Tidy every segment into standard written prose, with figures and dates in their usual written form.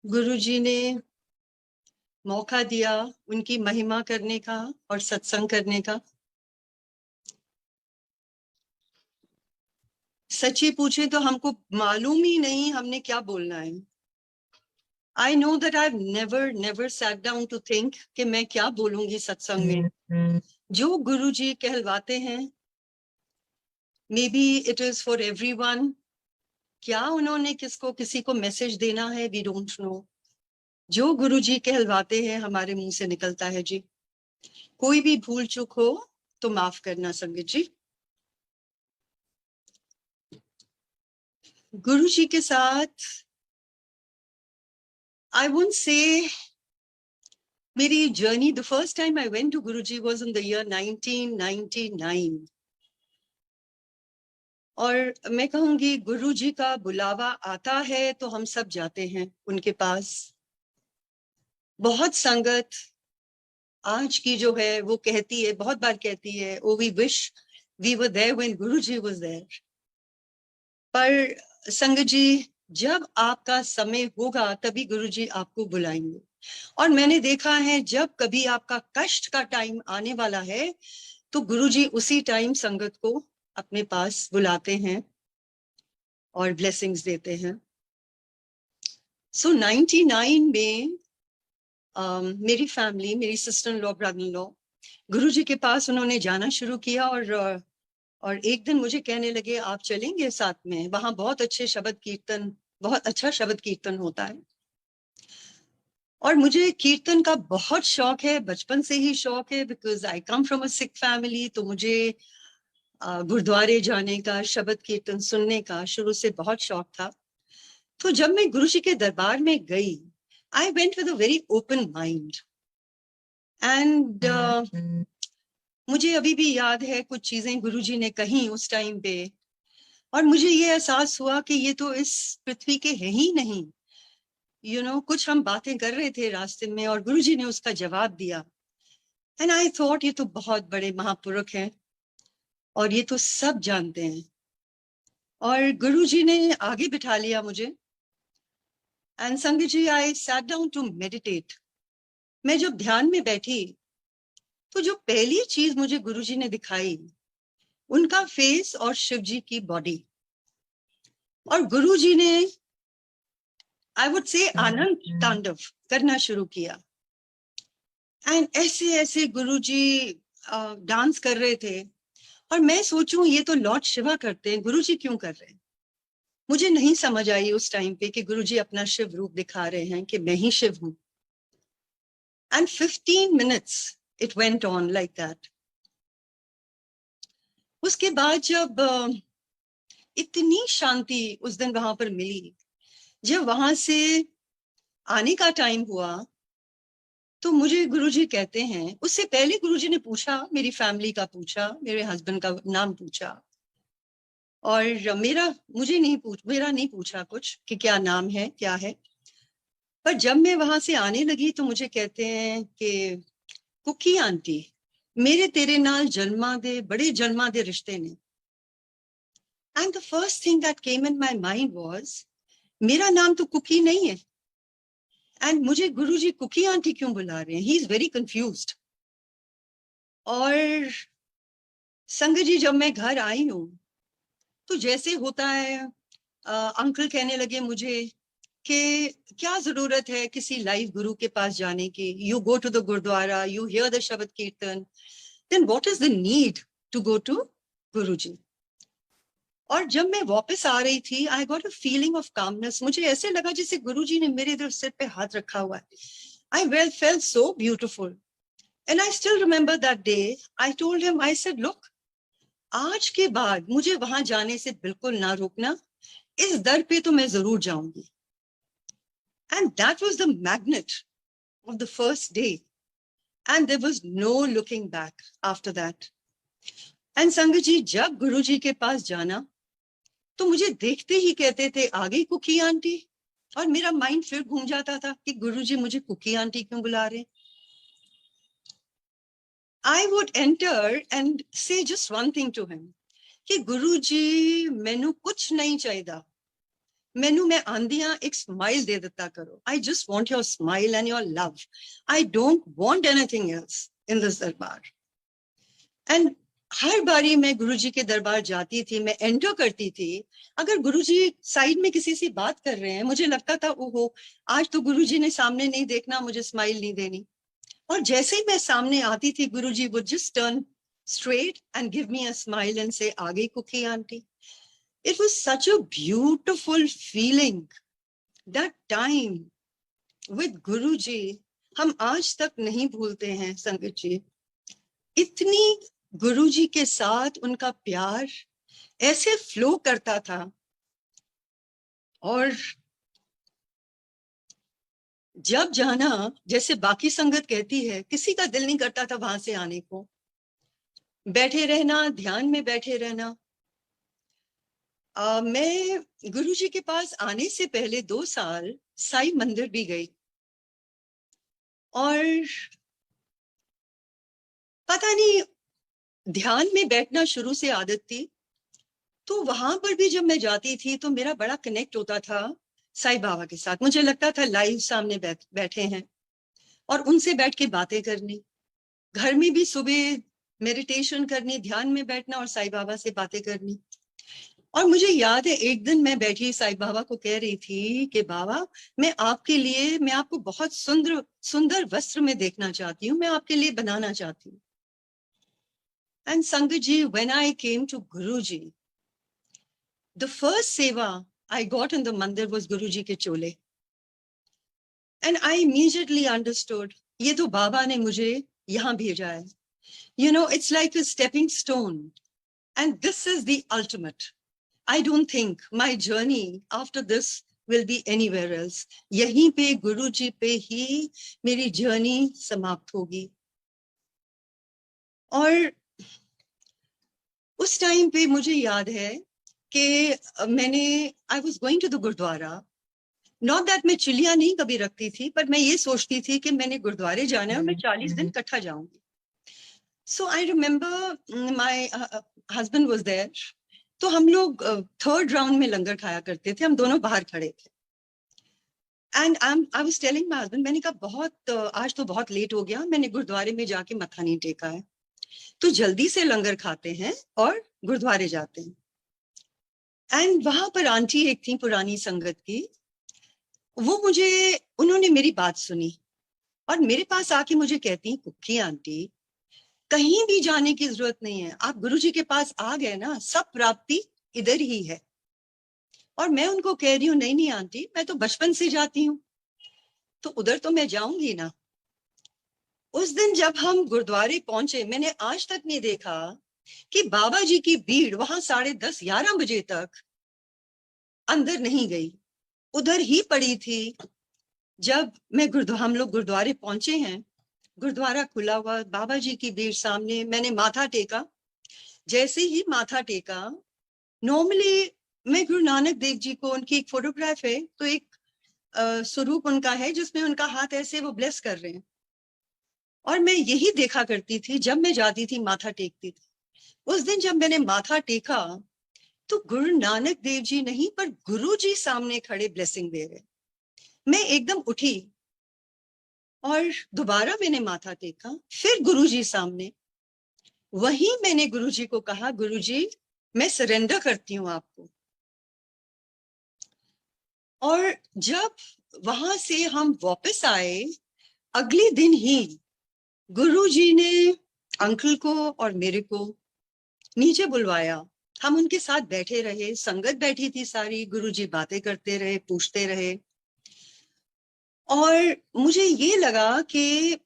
गुरुजी ने मौका दिया उनकी महिमा करने का और सत्संग करने का। सच्ची पूछे तो हमको मालूम ही नहीं हमने क्या बोलना है। I know that I've never sat down to think कि मैं क्या बोलूंगी सत्संग में। जो गुरुजी कहलवाते हैं, may be it is for everyone. क्या उन्होंने किसको किसी को मैसेज देना है, वी डोंट नो। जो गुरुजी कहलवाते हैं हमारे मुंह से निकलता है जी। कोई भी भूल चूक हो तो माफ करना संगत जी। गुरुजी के साथ आई वुडंट से मेरी journey, the first time I went to Guruji was in the year 1999। और मैं कहूंगी गुरुजी का बुलावा आता है तो हम सब जाते हैं उनके पास। बहुत संगत आज की जो है वो कहती है, बहुत बार कहती है, oh we wish we were there when Guruji was there. पर संगत जी, जब आपका समय होगा तभी गुरुजी आपको बुलाएंगे। और मैंने देखा है जब कभी आपका कष्ट का टाइम आने वाला है तो गुरुजी उसी टाइम संगत को अपने पास बुलाते हैं और ब्लेसिंग्स देते हैं। सो 99 में मेरी फैमिली, मेरी sister in law, brother in law Guruji के पास उन्होंने जाना शुरू किया। और एक दिन मुझे कहने लगे आप चलेंगे साथ में, वहां बहुत अच्छे शब्द कीर्तन, बहुत अच्छा शब्द कीर्तन होता है। और मुझे कीर्तन का बहुत शौक है, बचपन से ही शौक है, because I come from a Sikh family. तो मुझे गुरुद्वारे जाने का, शब्द कीर्तन सुनने का शुरू से बहुत शौक था। तो जब मैं गुरुजी के दरबार में गई, I went with a very open mind. And मुझे अभी भी याद है कुछ चीजें गुरुजी ने कही उस टाइम पे। और मुझे ये एहसास हुआ कि ये तो इस पृथ्वी के है ही नहीं। कुछ हम बातें कर रहे थे रास्ते में और गुरुजी ने उसका जवाब दिया। एंड आई थॉट ये तो बहुत बड़े महापुरुष हैं और ये तो सब जानते हैं। और गुरुजी ने आगे बिठा लिया मुझे। एंड संगत ji, I sat down to meditate. मैं जब ध्यान में बैठी तो जो पहली चीज मुझे गुरुजी ने दिखाई, उनका फेस और शिव जी की बॉडी। और गुरुजी ने, आई वुड से, आनंद तांडव करना शुरू किया। एंड ऐसे ऐसे गुरुजी डांस कर रहे थे। और मैं सोचूं ये तो लॉर्ड शिवा करते हैं, गुरुजी क्यों कर रहे हैं? मुझे नहीं समझ आई उस टाइम पे कि गुरुजी अपना शिव रूप दिखा रहे हैं कि मैं ही शिव हूं। And 15 minutes it went on like that. उसके बाद जब इतनी शांति उस दिन वहां पर मिली, जब वहां से आने का टाइम हुआ तो मुझे गुरुजी कहते हैं, उससे पहले गुरुजी ने पूछा, मेरी फैमिली का पूछा, मेरे हस्बैंड का नाम पूछा। और मेरा नहीं पूछा कुछ कि क्या नाम है क्या है। पर जब मैं वहां से आने लगी तो मुझे कहते हैं कि कुकी आंटी, मेरे तेरे नाल जन्मा दे बड़े जन्मा दे रिश्ते ने। And the first thing that came in my mind was, मेरा नाम तो कुकी नहीं है एंड मुझे गुरुजी कुकी आंटी क्यों बुला रहे हैं? He is very confused. और संगत जी, जब मैं घर आई हूं तो जैसे होता है, अंकल कहने लगे मुझे कि क्या जरूरत है किसी लाइव गुरु के पास जाने की, you go to the gurdwara, you hear the shabad kirtan, then what is the need to go to Guruji. और जब मैं वापस आ रही थी, I got a feeling of calmness. मुझे ऐसे लगा जैसे गुरुजी ने मेरे इधर सिर पे हाथ रखा हुआ है। I felt so beautiful. And I still remember that day, I told him, I said look, आज के बाद मुझे वहां जाने से बिल्कुल ना रोकना, इस दर पे तो मैं जरूर जाऊंगी। And that was the magnet of the first day and there was no looking back after that. And संगत जी, जब गुरुजी के पास जाना तो मुझे देखते ही कहते थे आगे कुकी आंटी। और मेरा माइंड फिर घूम जाता था कि गुरुजी मुझे कुकी आंटी क्यों बुला रहे। I would enter and say just one thing to him कि गुरुजी मैनू कुछ नहीं चाहिए, मैनू मैं आंदियां एक स्माइल दे देता करो. I just want your smile and your love. I don't want anything else in this दरबार. एंड हर बारी मैं गुरुजी के दरबार जाती थी, मैं एंटर करती थी, अगर गुरुजी साइड में किसी से बात कर रहे हैं, मुझे लगता था ओहो आज तो गुरुजी ने सामने नहीं देखना, मुझे स्माइल नहीं देनी. और जैसे ही मैं सामने आती थी, Guruji would just turn straight and give me a smile and say, "आ गई Kuki aunty." It was such a beautiful feeling. That time with Guruji, हम आज तक नहीं भूलते हैं संगत जी. इतनी गुरुजी के साथ उनका प्यार ऐसे फ्लो करता था. और जब जाना, जैसे बाकी संगत कहती है, किसी का दिल नहीं करता था वहां से आने को. बैठे रहना, ध्यान में बैठे रहना. मैं गुरुजी के पास आने से पहले 2 साल साई मंदिर भी गई. और पता नहीं, ध्यान में बैठना शुरू से आदत थी, तो वहां पर भी जब मैं जाती थी तो मेरा बड़ा कनेक्ट होता था साईं बाबा के साथ. मुझे लगता था लाइव सामने बैठे हैं और उनसे बैठ के बातें करनी. घर में भी सुबह मेडिटेशन करनी, ध्यान में बैठना और साईं बाबा से बातें करनी. और मुझे याद है एक दिन मैं बैठी साईं बाबा को कह रही थी कि बाबा मैं आपके लिए, मैं आपको बहुत सुंदर सुंदर वस्त्र में देखना चाहती हूँ, मैं आपके लिए बनाना चाहती हूँ. एंड संगत ji, when I came to Guruji, the first seva I got in the mandir was Guruji ke chole. And I immediately understood, ye to Baba ne mujhe yahan bheja hai. You know, it's like a stepping stone. And this is the ultimate. I don't think my journey after this will be anywhere else. Yahin pe Guruji pe hi meri journey समाप्त होगी. और उस time पे मुझे याद है कि मैंने I was going to the gurdwara. Not that मैं चिलिया नहीं कभी रखती थी, पर मैं ये सोचती थी कि मैंने गुरुद्वारे जाना है और मैं 40 दिन इकट्ठा जाऊंगी. So I remember my husband was there. तो हम लोग 3rd राउंड में लंगर खाया करते थे, हम दोनों बाहर खड़े थे. And I was telling my husband, मैंने कहा बहुत आज तो बहुत लेट हो गया, मैंने गुरुद्वारे में जाके मत्था नहीं टेका है, तो जल्दी से लंगर खाते हैं और गुरुद्वारे जाते हैं. एंड वहां पर आंटी एक थी पुरानी संगत की, वो उन्होंने मेरी बात सुनी और मेरे पास आके मुझे कहती, कुकी आंटी कहीं भी जाने की जरूरत नहीं है, आप गुरुजी के पास आ गए ना, सब प्राप्ति इधर ही है. और मैं उनको कह रही हूँ, नहीं नहीं आंटी, मैं तो बचपन से जाती हूँ, तो उधर तो मैं जाऊंगी ना. उस दिन जब हम गुरुद्वारे पहुंचे, मैंने आज तक नहीं देखा कि बाबा जी की भीड़ वहां 10:30-11 बजे तक अंदर नहीं गई, उधर ही पड़ी थी. जब हम लोग गुरुद्वारे पहुंचे हैं, गुरुद्वारा खुला हुआ, बाबा जी की भीड़ सामने, मैंने माथा टेका. जैसे ही माथा टेका, नॉर्मली मैं गुरु नानक देव जी को, उनकी एक फोटोग्राफ है, तो एक स्वरूप उनका है जिसमें उनका हाथ ऐसे वो ब्लेस कर रहे हैं. और मैं यही देखा करती थी जब मैं जाती थी, माथा टेकती थी. उस दिन जब मैंने माथा टेका तो गुरु नानक देव जी नहीं, पर गुरु जी सामने खड़े ब्लेसिंग दे रहे. मैं एकदम उठी और दोबारा मैंने माथा टेका, फिर गुरु जी सामने. वहीं मैंने गुरु जी को कहा, गुरु जी मैं सरेंडर करती हूँ आपको. और जब वहां से हम वापस आए, अगले दिन ही गुरुजी ने अंकल को और मेरे को नीचे बुलवाया. हम उनके साथ बैठे रहे, संगत बैठी थी सारी, गुरुजी बातें करते रहे, पूछते रहे. और मुझे ये लगा कि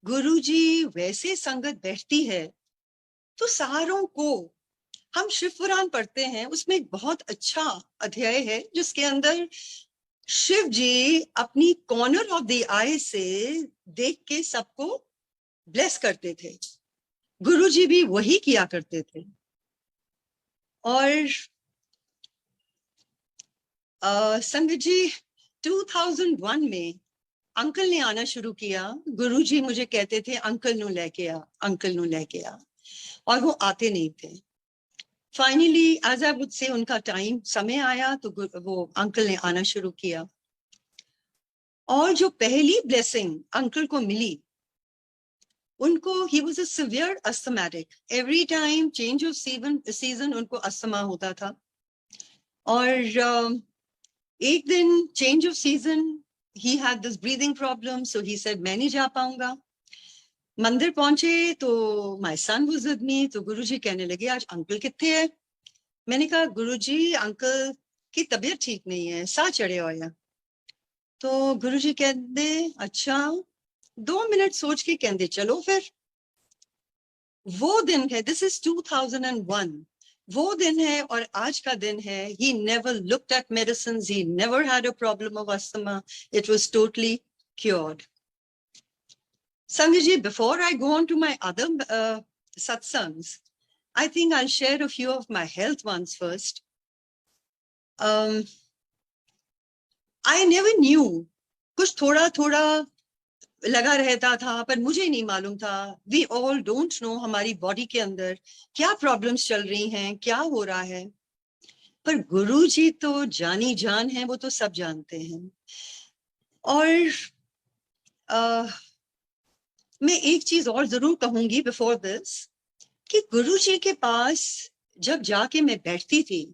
गुरुजी वैसे संगत बैठती है तो सारों को, हम शिव पुराण पढ़ते हैं, उसमें एक बहुत अच्छा अध्याय है जिसके अंदर शिव जी अपनी कॉर्नर ऑफ द आई से देख के सबको ब्लेस करते थे. गुरुजी भी वही किया करते थे. और संगत जी 2001 में अंकल ने आना शुरू किया. गुरुजी मुझे कहते थे, अंकल नू लेके आ, अंकल नू लेके आ, और वो आते नहीं थे. Finally as I would say उनका टाइम समय आया तो वो अंकल ने आना शुरू किया। और जो पहली ब्लेसिंग अंकल को मिली, उनको he was a severe asthmatic, every time change off season उनको अस्थमा होता था। और एक दिन change off season he had this breathing problem, so he said मैं नहीं जा पाऊंगा। मंदिर पहुंचे तो my son was with me, तो गुरुजी कहने लगे आज अंकल कितने हैं। मैंने कहा गुरुजी अंकल की तबीयत ठीक नहीं है, साह चढ़े हुए हैं। तो गुरुजी कहते अच्छा, 2 मिनट सोच के कहते चलो फिर। वो दिन है, दिस इज 2001, वो दिन है और आज का दिन है। he never looked at medicines, he never had a problem of asthma, it was totally cured. Sangaji, before I go on to my other satsangs, I think I'll share a few of my health ones first. I never knew, कुछ थोड़ा थोड़ा लगा रहता था पर मुझे नहीं मालूम था। वी ऑल डोंट नो हमारी बॉडी के अंदर क्या प्रॉब्लम्स चल रही हैं, क्या हो रहा है। पर गुरुजी तो जानी जान है, वो तो सब जानते हैं। और मैं एक चीज और जरूर कहूंगी बिफोर दिस, कि गुरुजी के पास जब जाके मैं बैठती थी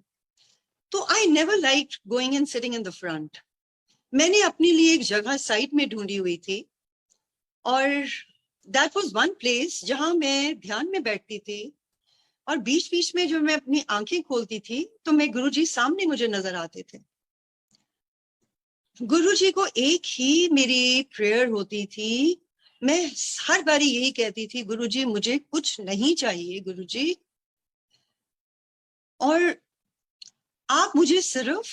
तो I never like going and sitting in the front. मैंने अपने लिए एक जगह साइड में ढूंढी हुई थी और दैट वाज वन प्लेस जहां मैं ध्यान में बैठती थी। और बीच बीच में जो मैं अपनी आंखें खोलती थी तो मैं गुरुजी सामने मुझे नजर आते थे। गुरुजी को एक ही मेरी प्रेयर होती थी, मैं हर बारी यही कहती थी गुरुजी मुझे कुछ नहीं चाहिए गुरुजी, और आप मुझे सिर्फ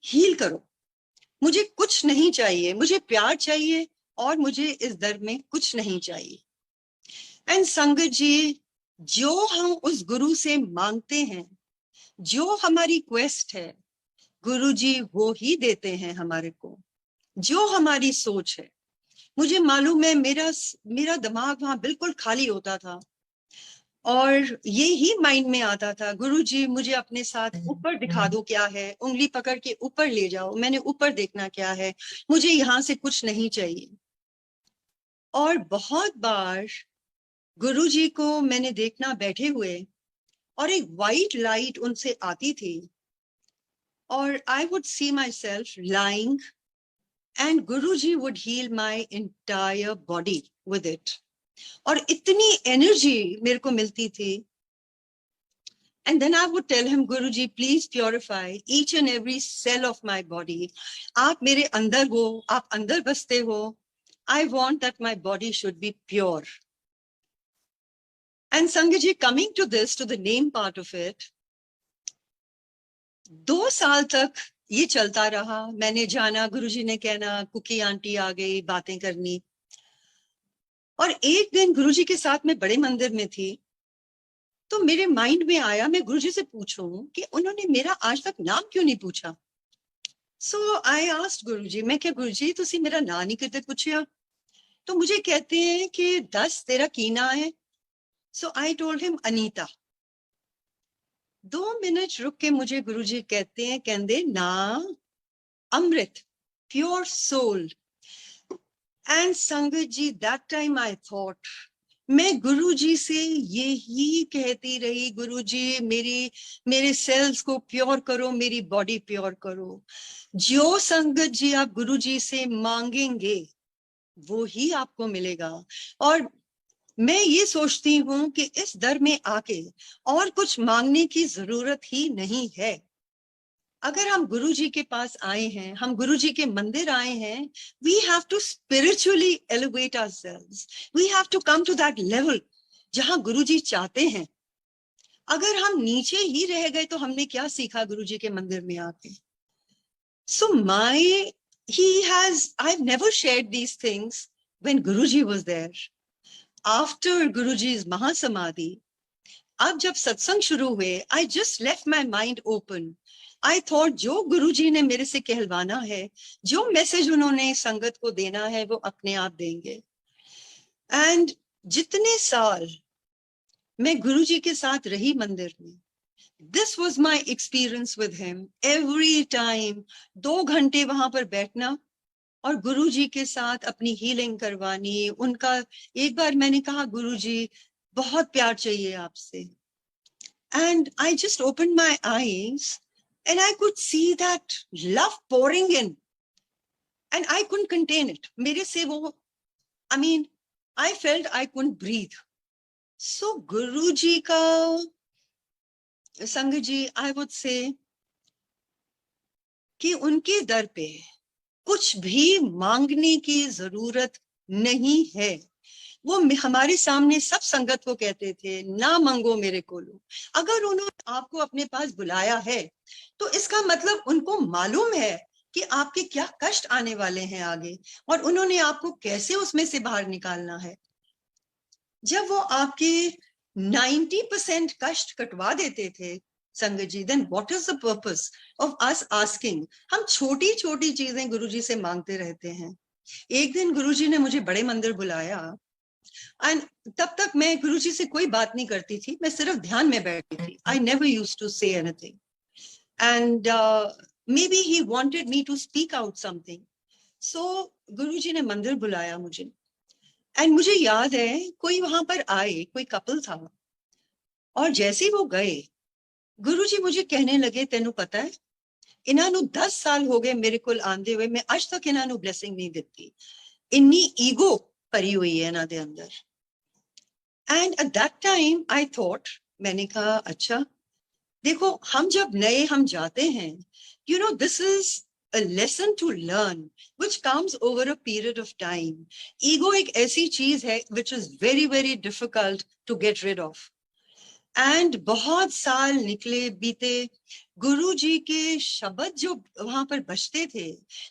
हील करो, मुझे कुछ नहीं चाहिए, मुझे प्यार चाहिए और मुझे इस दर में कुछ नहीं चाहिए। एंड संगत जी, जो हम उस गुरु से मांगते हैं, जो हमारी क्वेस्ट है, गुरुजी वो ही देते हैं हमारे को, जो हमारी सोच है। मुझे मालूम है मेरा दिमाग वहां बिल्कुल खाली होता था और ये ही माइंड में आता था गुरुजी मुझे अपने साथ ऊपर दिखा दो क्या है, उंगली पकड़ के ऊपर ले जाओ, मैंने ऊपर देखना क्या है, मुझे यहाँ से कुछ नहीं चाहिए। और बहुत बार गुरुजी को मैंने देखना बैठे हुए और एक वाइट लाइट उनसे आती थी और I would see myself lying and Guruji would heal my entire body with it. और इतनी एनर्जी मेरे को मिलती थी। And then I would tell him, Guruji, please purify each and every cell of my body. आप मेरे अंदर हो, आप अंदर बसते हो. I want that my body should be pure. And Sangaji, coming to this, to the name part of it, 2 साल तक ये चलता रहा। मैंने जाना, गुरुजी ने कहना कुकी आंटी आ गई, बातें करनी। और एक दिन गुरुजी के साथ मैं बड़े मंदिर में थी, तो मेरे माइंड में आया मैं गुरुजी से पूछूं कि उन्होंने मेरा आज तक नाम क्यों नहीं पूछा। सो आई आस्क्ड गुरुजी, मैं क्या गुरुजी तुसी मेरा नाम नहीं कदे पूछया। तो मुझे कहते हैं कि 10 तेरा की ना है। So I told him Anita. 2 minute रुक के मुझे गुरुजी कहते हैं, कहंदे ना अमृत, प्योर सोल। एंड संगत ji, that time I thought, मैं गुरुजी से यही कहती रही, गुरुजी मेरे सेल्स को प्योर करो, मेरी बॉडी प्योर करो। जो संगत जी आप गुरुजी से मांगेंगे वो ही आपको मिलेगा। और मैं ये सोचती हूँ कि इस दर में आके और कुछ मांगने की जरूरत ही नहीं है। अगर हम गुरुजी के पास आए हैं, हम गुरुजी के मंदिर आए हैं, we have to spiritually elevate ourselves. We have to come to that level जहां गुरुजी चाहते हैं। अगर हम नीचे ही रह गए तो हमने क्या सीखा गुरुजी के मंदिर में आके। So I've never shared these things when Guruji was there. After Guruji's Mahasamadhi, अब जब सत्संग शुरू हुए, I just left my mind open. I thought जो गुरुजी ने मेरे से कहलवाना है, जो मैसेज उन्होंने संगत को देना है, वो अपने आप देंगे। एंड जितने साल मैं गुरुजी के साथ रही मंदिर में, This was my experience with him. Every time 2 घंटे वहां पर बैठना और गुरुजी के साथ अपनी हीलिंग करवानी. उनका एक बार मैंने कहा, गुरुजी बहुत प्यार चाहिए आपसे. And I just opened my eyes and I could see that love pouring in. And I couldn't contain it. मेरे से वो, I mean, I felt I couldn't breathe. So गुरुजी का, संग जी, I would say कि उनके दर पे कुछ भी मांगने की जरूरत नहीं है. वो हमारे सामने सब संगत को कहते थे, ना मांगो मेरे को लो. अगर उन्होंने आपको अपने पास बुलाया है तो इसका मतलब उनको मालूम है कि आपके क्या कष्ट आने वाले हैं आगे, और उन्होंने आपको कैसे उसमें से बाहर निकालना है. जब वो आपके 90% कष्ट कटवा देते थे संगत जी, then what is the purpose of us asking? हम छोटी छोटी चीजें गुरुजी से मांगते रहते हैं. एक दिन गुरुजी ने मुझे बड़े मंदिर बुलाया, एंड तब तक मैं गुरुजी से कोई बात नहीं करती थी, मैं सिर्फ ध्यान में बैठी थी. I never used to say anything, and maybe he wanted me to speak out something. So Guruji ने मंदिर बुलाया मुझे, एंड मुझे याद है कोई वहां पर आए, कोई कपल था, और जैसे ही वो गए गुरुजी मुझे कहने लगे, तेनू पता है इन्हां 10 साल हो गए मेरे को आंदे हुए, मैं आज तक इन्हां ब्लेसिंग नहीं दिती. इन्नी ईगो भरी हुई है इन्हां दे अंदर. And eight that time I thought, मैंने कहा अच्छा देखो, हम जब नए हम जाते हैं, you know this is a lesson to learn which comes over a period of time. Ego एक ऐसी चीज है which is very very difficult to get rid of. And बहुत साल निकले बीते, गुरुजी के शब्द जो वहां पर बजते थे,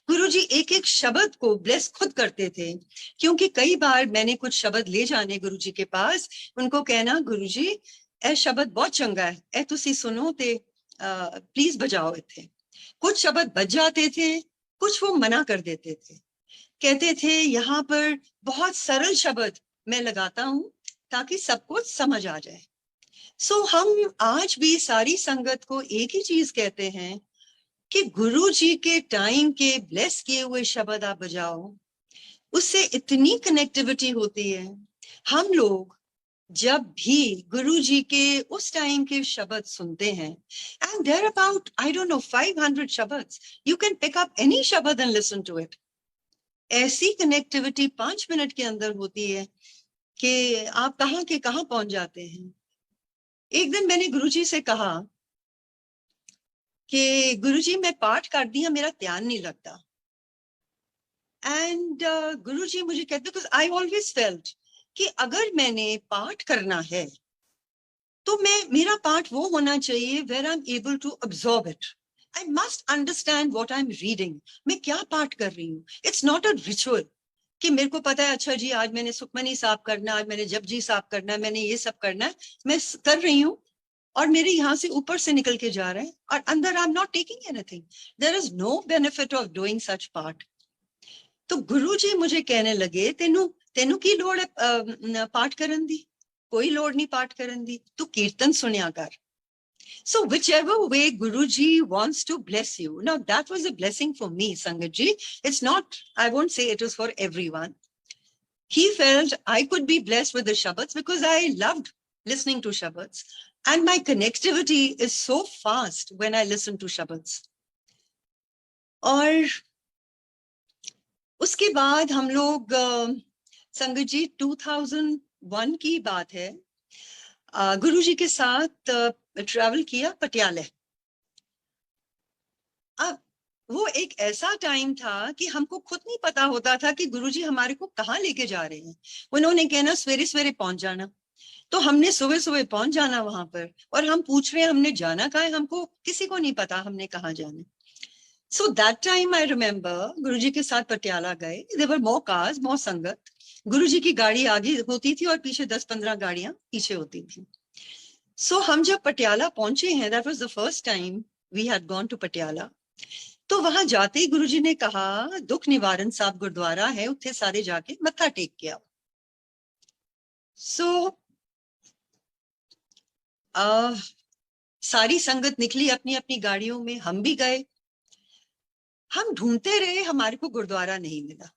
गुरुजी एक एक शब्द को ब्लेस खुद करते थे. क्योंकि कई बार मैंने कुछ शब्द ले जाने गुरुजी के पास, उनको कहना, गुरुजी ए शब्द बहुत चंगा है, ए तुसी सुनो ते प्लीज बजाओ इथे. कुछ शब्द बज जाते थे, कुछ वो मना कर देते थे, कहते थे यहाँ पर बहुत सरल शब्द मैं लगाता हूँ ताकि सबको समझ आ जाए. सो हम आज भी सारी संगत को एक ही चीज कहते हैं कि गुरु जी के टाइम के ब्लेस किए हुए शब्द आप बजाओ, उससे इतनी कनेक्टिविटी होती है. हम लोग जब भी गुरु जी के उस टाइम के शब्द सुनते हैं, and there about I don't know 500 शब्द, you can pick up any शब्द एंड लिसन टू इट. ऐसी कनेक्टिविटी 5 मिनट के अंदर होती है कि आप कहाँ के कहाँ पहुंच जाते हैं. एक दिन मैंने गुरुजी से कहा कि गुरुजी मैं पाठ कर दिया, मेरा ध्यान नहीं लगता. एंड गुरुजी मुझे कहते, बिकॉज आई ऑलवेज फेल्ट कि अगर मैंने पाठ करना है तो मेरा पाठ वो होना चाहिए where I am able to absorb it. I must understand what I am reading. मैं क्या पाठ कर रही हूँ. इट्स नॉट अ रिचुअल कि मेरे को पता है, अच्छा जी आज मैंने सुखमनी साफ करना, आज मैंने जपजी साफ करना है, मैंने ये सब करना है, मैं कर रही हूँ और मेरे यहाँ से ऊपर से निकल के जा रहा है और अंदर I am not taking anything. There is no benefit of doing such part. तो गुरुजी मुझे कहने लगे, तेनू तेनू की लोड़ है पाठ करन दी? कोई लोड़ नहीं पाठ करन दी, तू कीर्तन सुनिया कर. So whichever way Guruji wants to bless you. Now that was a blessing for me, Sangat ji. It's not, I won't say it was for everyone. He felt I could be blessed with the Shabads because I loved listening to Shabads. And my connectivity is so fast when I listen to Shabads. और उसके बाद हम लोग संगत जी 2001 की बात है, गुरुजी के साथ ट्रैवल किया पटियाला. अब वो एक ऐसा टाइम था कि हमको खुद नहीं पता होता था कि गुरुजी हमारे को कहाँ लेके जा रहे हैं. उन्होंने कहना सवेरे सवेरे पहुंच जाना, तो हमने सुबह सुबह पहुंच जाना वहां पर, और हम पूछ रहे हैं हमने जाना कहाँ है, हमको किसी को नहीं पता हमने कहाँ जाना. So that time I remember Guruji के साथ पटियाला गए. देयर वर मोर कार्स, मोर संगत. गुरुजी की गाड़ी आगे होती थी और पीछे 10-15 गाड़ियां पीछे होती थी. सो हम जब पटियाला पहुंचे हैं, that was the first time we had gone to Patiala. तो वहां जाते ही गुरुजी ने कहा, दुख निवारण साहब गुरुद्वारा है, उत्थे सारे जाके मत्था टेक के आओ. सो सारी संगत निकली अपनी अपनी गाड़ियों में, हम भी गए। हम ढूंढते रहे, हमारे को गुरुद्वारा नहीं मिला।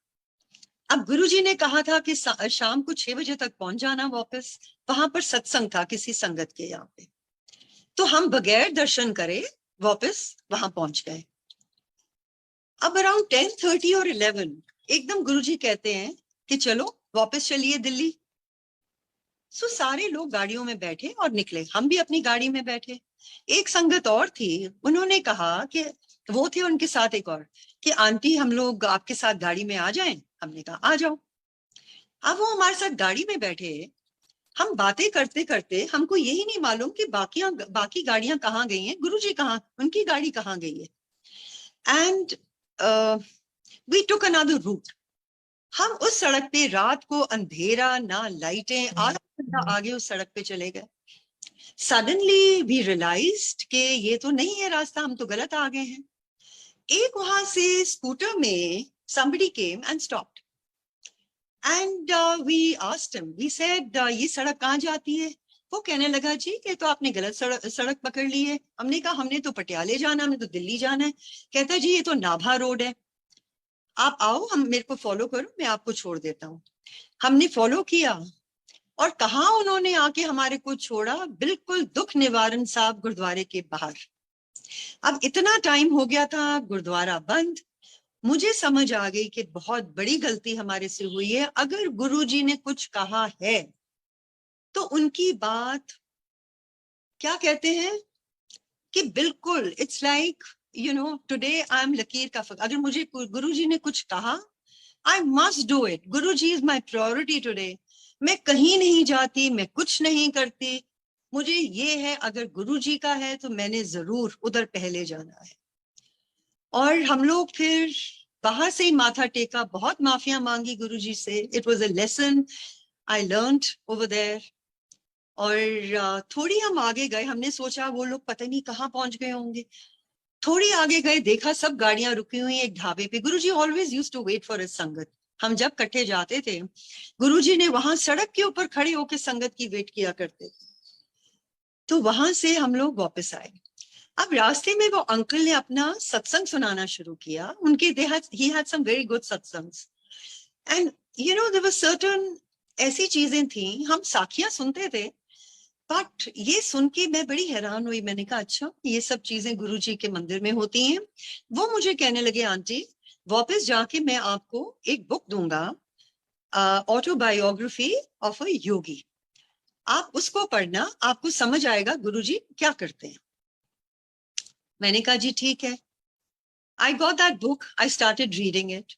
अब गुरुजी ने कहा था कि शाम को 6 बजे तक पहुंच जाना वापस, वहां पर सत्संग था किसी संगत के यहाँ पे। तो हम बगैर दर्शन करे वापस वहां पहुंच गए। अब अराउंड 10:30 और 11 एकदम गुरुजी कहते हैं कि चलो वापस चलिए दिल्ली। सो सारे लोग गाड़ियों में बैठे और निकले, हम भी अपनी गाड़ी में बैठे। एक संगत और थी, उन्होंने कहा कि वो थे उनके साथ एक और, कि आंटी हम लोग आपके साथ गाड़ी में आ जाएं। हमने कहा आ जाओ। अब वो हमारे साथ गाड़ी में बैठे, हम बातें करते करते हमको यही नहीं मालूम कि बाकी गाड़ियां कहाँ गई हैं, गुरुजी कहाँ, उनकी गाड़ी कहाँ गई है। And we took another route. हम उस सड़क पे, रात को अंधेरा, ना लाइटें, आधा घंटा आगे उस सड़क पे चले गए। सडनली वी रियलाइज्ड कि ये तो नहीं है रास्ता, हम तो गलत आ गए हैं। एक वहां से स्कूटर में somebody came and stopped and we asked him, we said ये सड़क कहाँ जाती है? वो कहने लगा जी कि तो आपने गलत सड़क पकड़ ली है। हमने कहा हमने तो पटियाले जाना, हमने तो दिल्ली जाना है। कहता जी ये तो नाभा रोड है, आप आओ, हम मेरे को फॉलो करो, मैं आपको छोड़ देता हूँ। हमने फॉलो किया और कहा उन्होंने आके हमारे को छोड़ा, बिल्कुल दुख निवारण साहब गुरुद्वारे के बाहर। अब इतना टाइम हो गया था, गुरुद्वारा बंद। मुझे समझ आ गई कि बहुत बड़ी गलती हमारे से हुई है। अगर गुरुजी ने कुछ कहा है तो उनकी बात, क्या कहते हैं कि बिल्कुल it's like today I am लकीर का फक। अगर मुझे गुरुजी ने कुछ कहा, I must do it. Guruji is my priority today. मैं कहीं नहीं जाती, मैं कुछ नहीं करती, मुझे ये है अगर गुरुजी का है तो मैंने जरूर उधर पहले जाना है। और हम लोग फिर बाहर से ही माथा टेका, बहुत माफिया मांगी गुरुजी से। It was a lesson I learned over there. और थोड़ी हम आगे गए, हमने सोचा वो लोग पता नहीं कहाँ पहुंच गए होंगे। थोड़ी आगे गए, देखा सब गाड़ियां रुकी हुई एक ढाबे पे। Guruji always used to wait for his sangat. हम जब इकट्ठे जाते थे, गुरुजी ने वहां सड़क के ऊपर खड़े होकर संगत की वेट किया करते थे। तो वहां से हम लोग वापस आए। अब रास्ते में वो अंकल ने अपना सत्संग सुनाना शुरू किया। उनके he had some very good satsangs and there were certain ऐसी चीजें थी, हम साखियां सुनते थे, बट ये सुन के मैं बड़ी हैरान हुई। मैंने कहा अच्छा ये सब चीजें गुरुजी के मंदिर में होती हैं। वो मुझे कहने लगे आंटी वापस जाके मैं आपको एक बुक दूंगा, ऑटोबायोग्राफी ऑफ अ योगी, आप उसको पढ़ना, आपको समझ आएगा गुरुजी क्या करते हैं। मैंने कहा जी ठीक है। I got that book, I started reading it.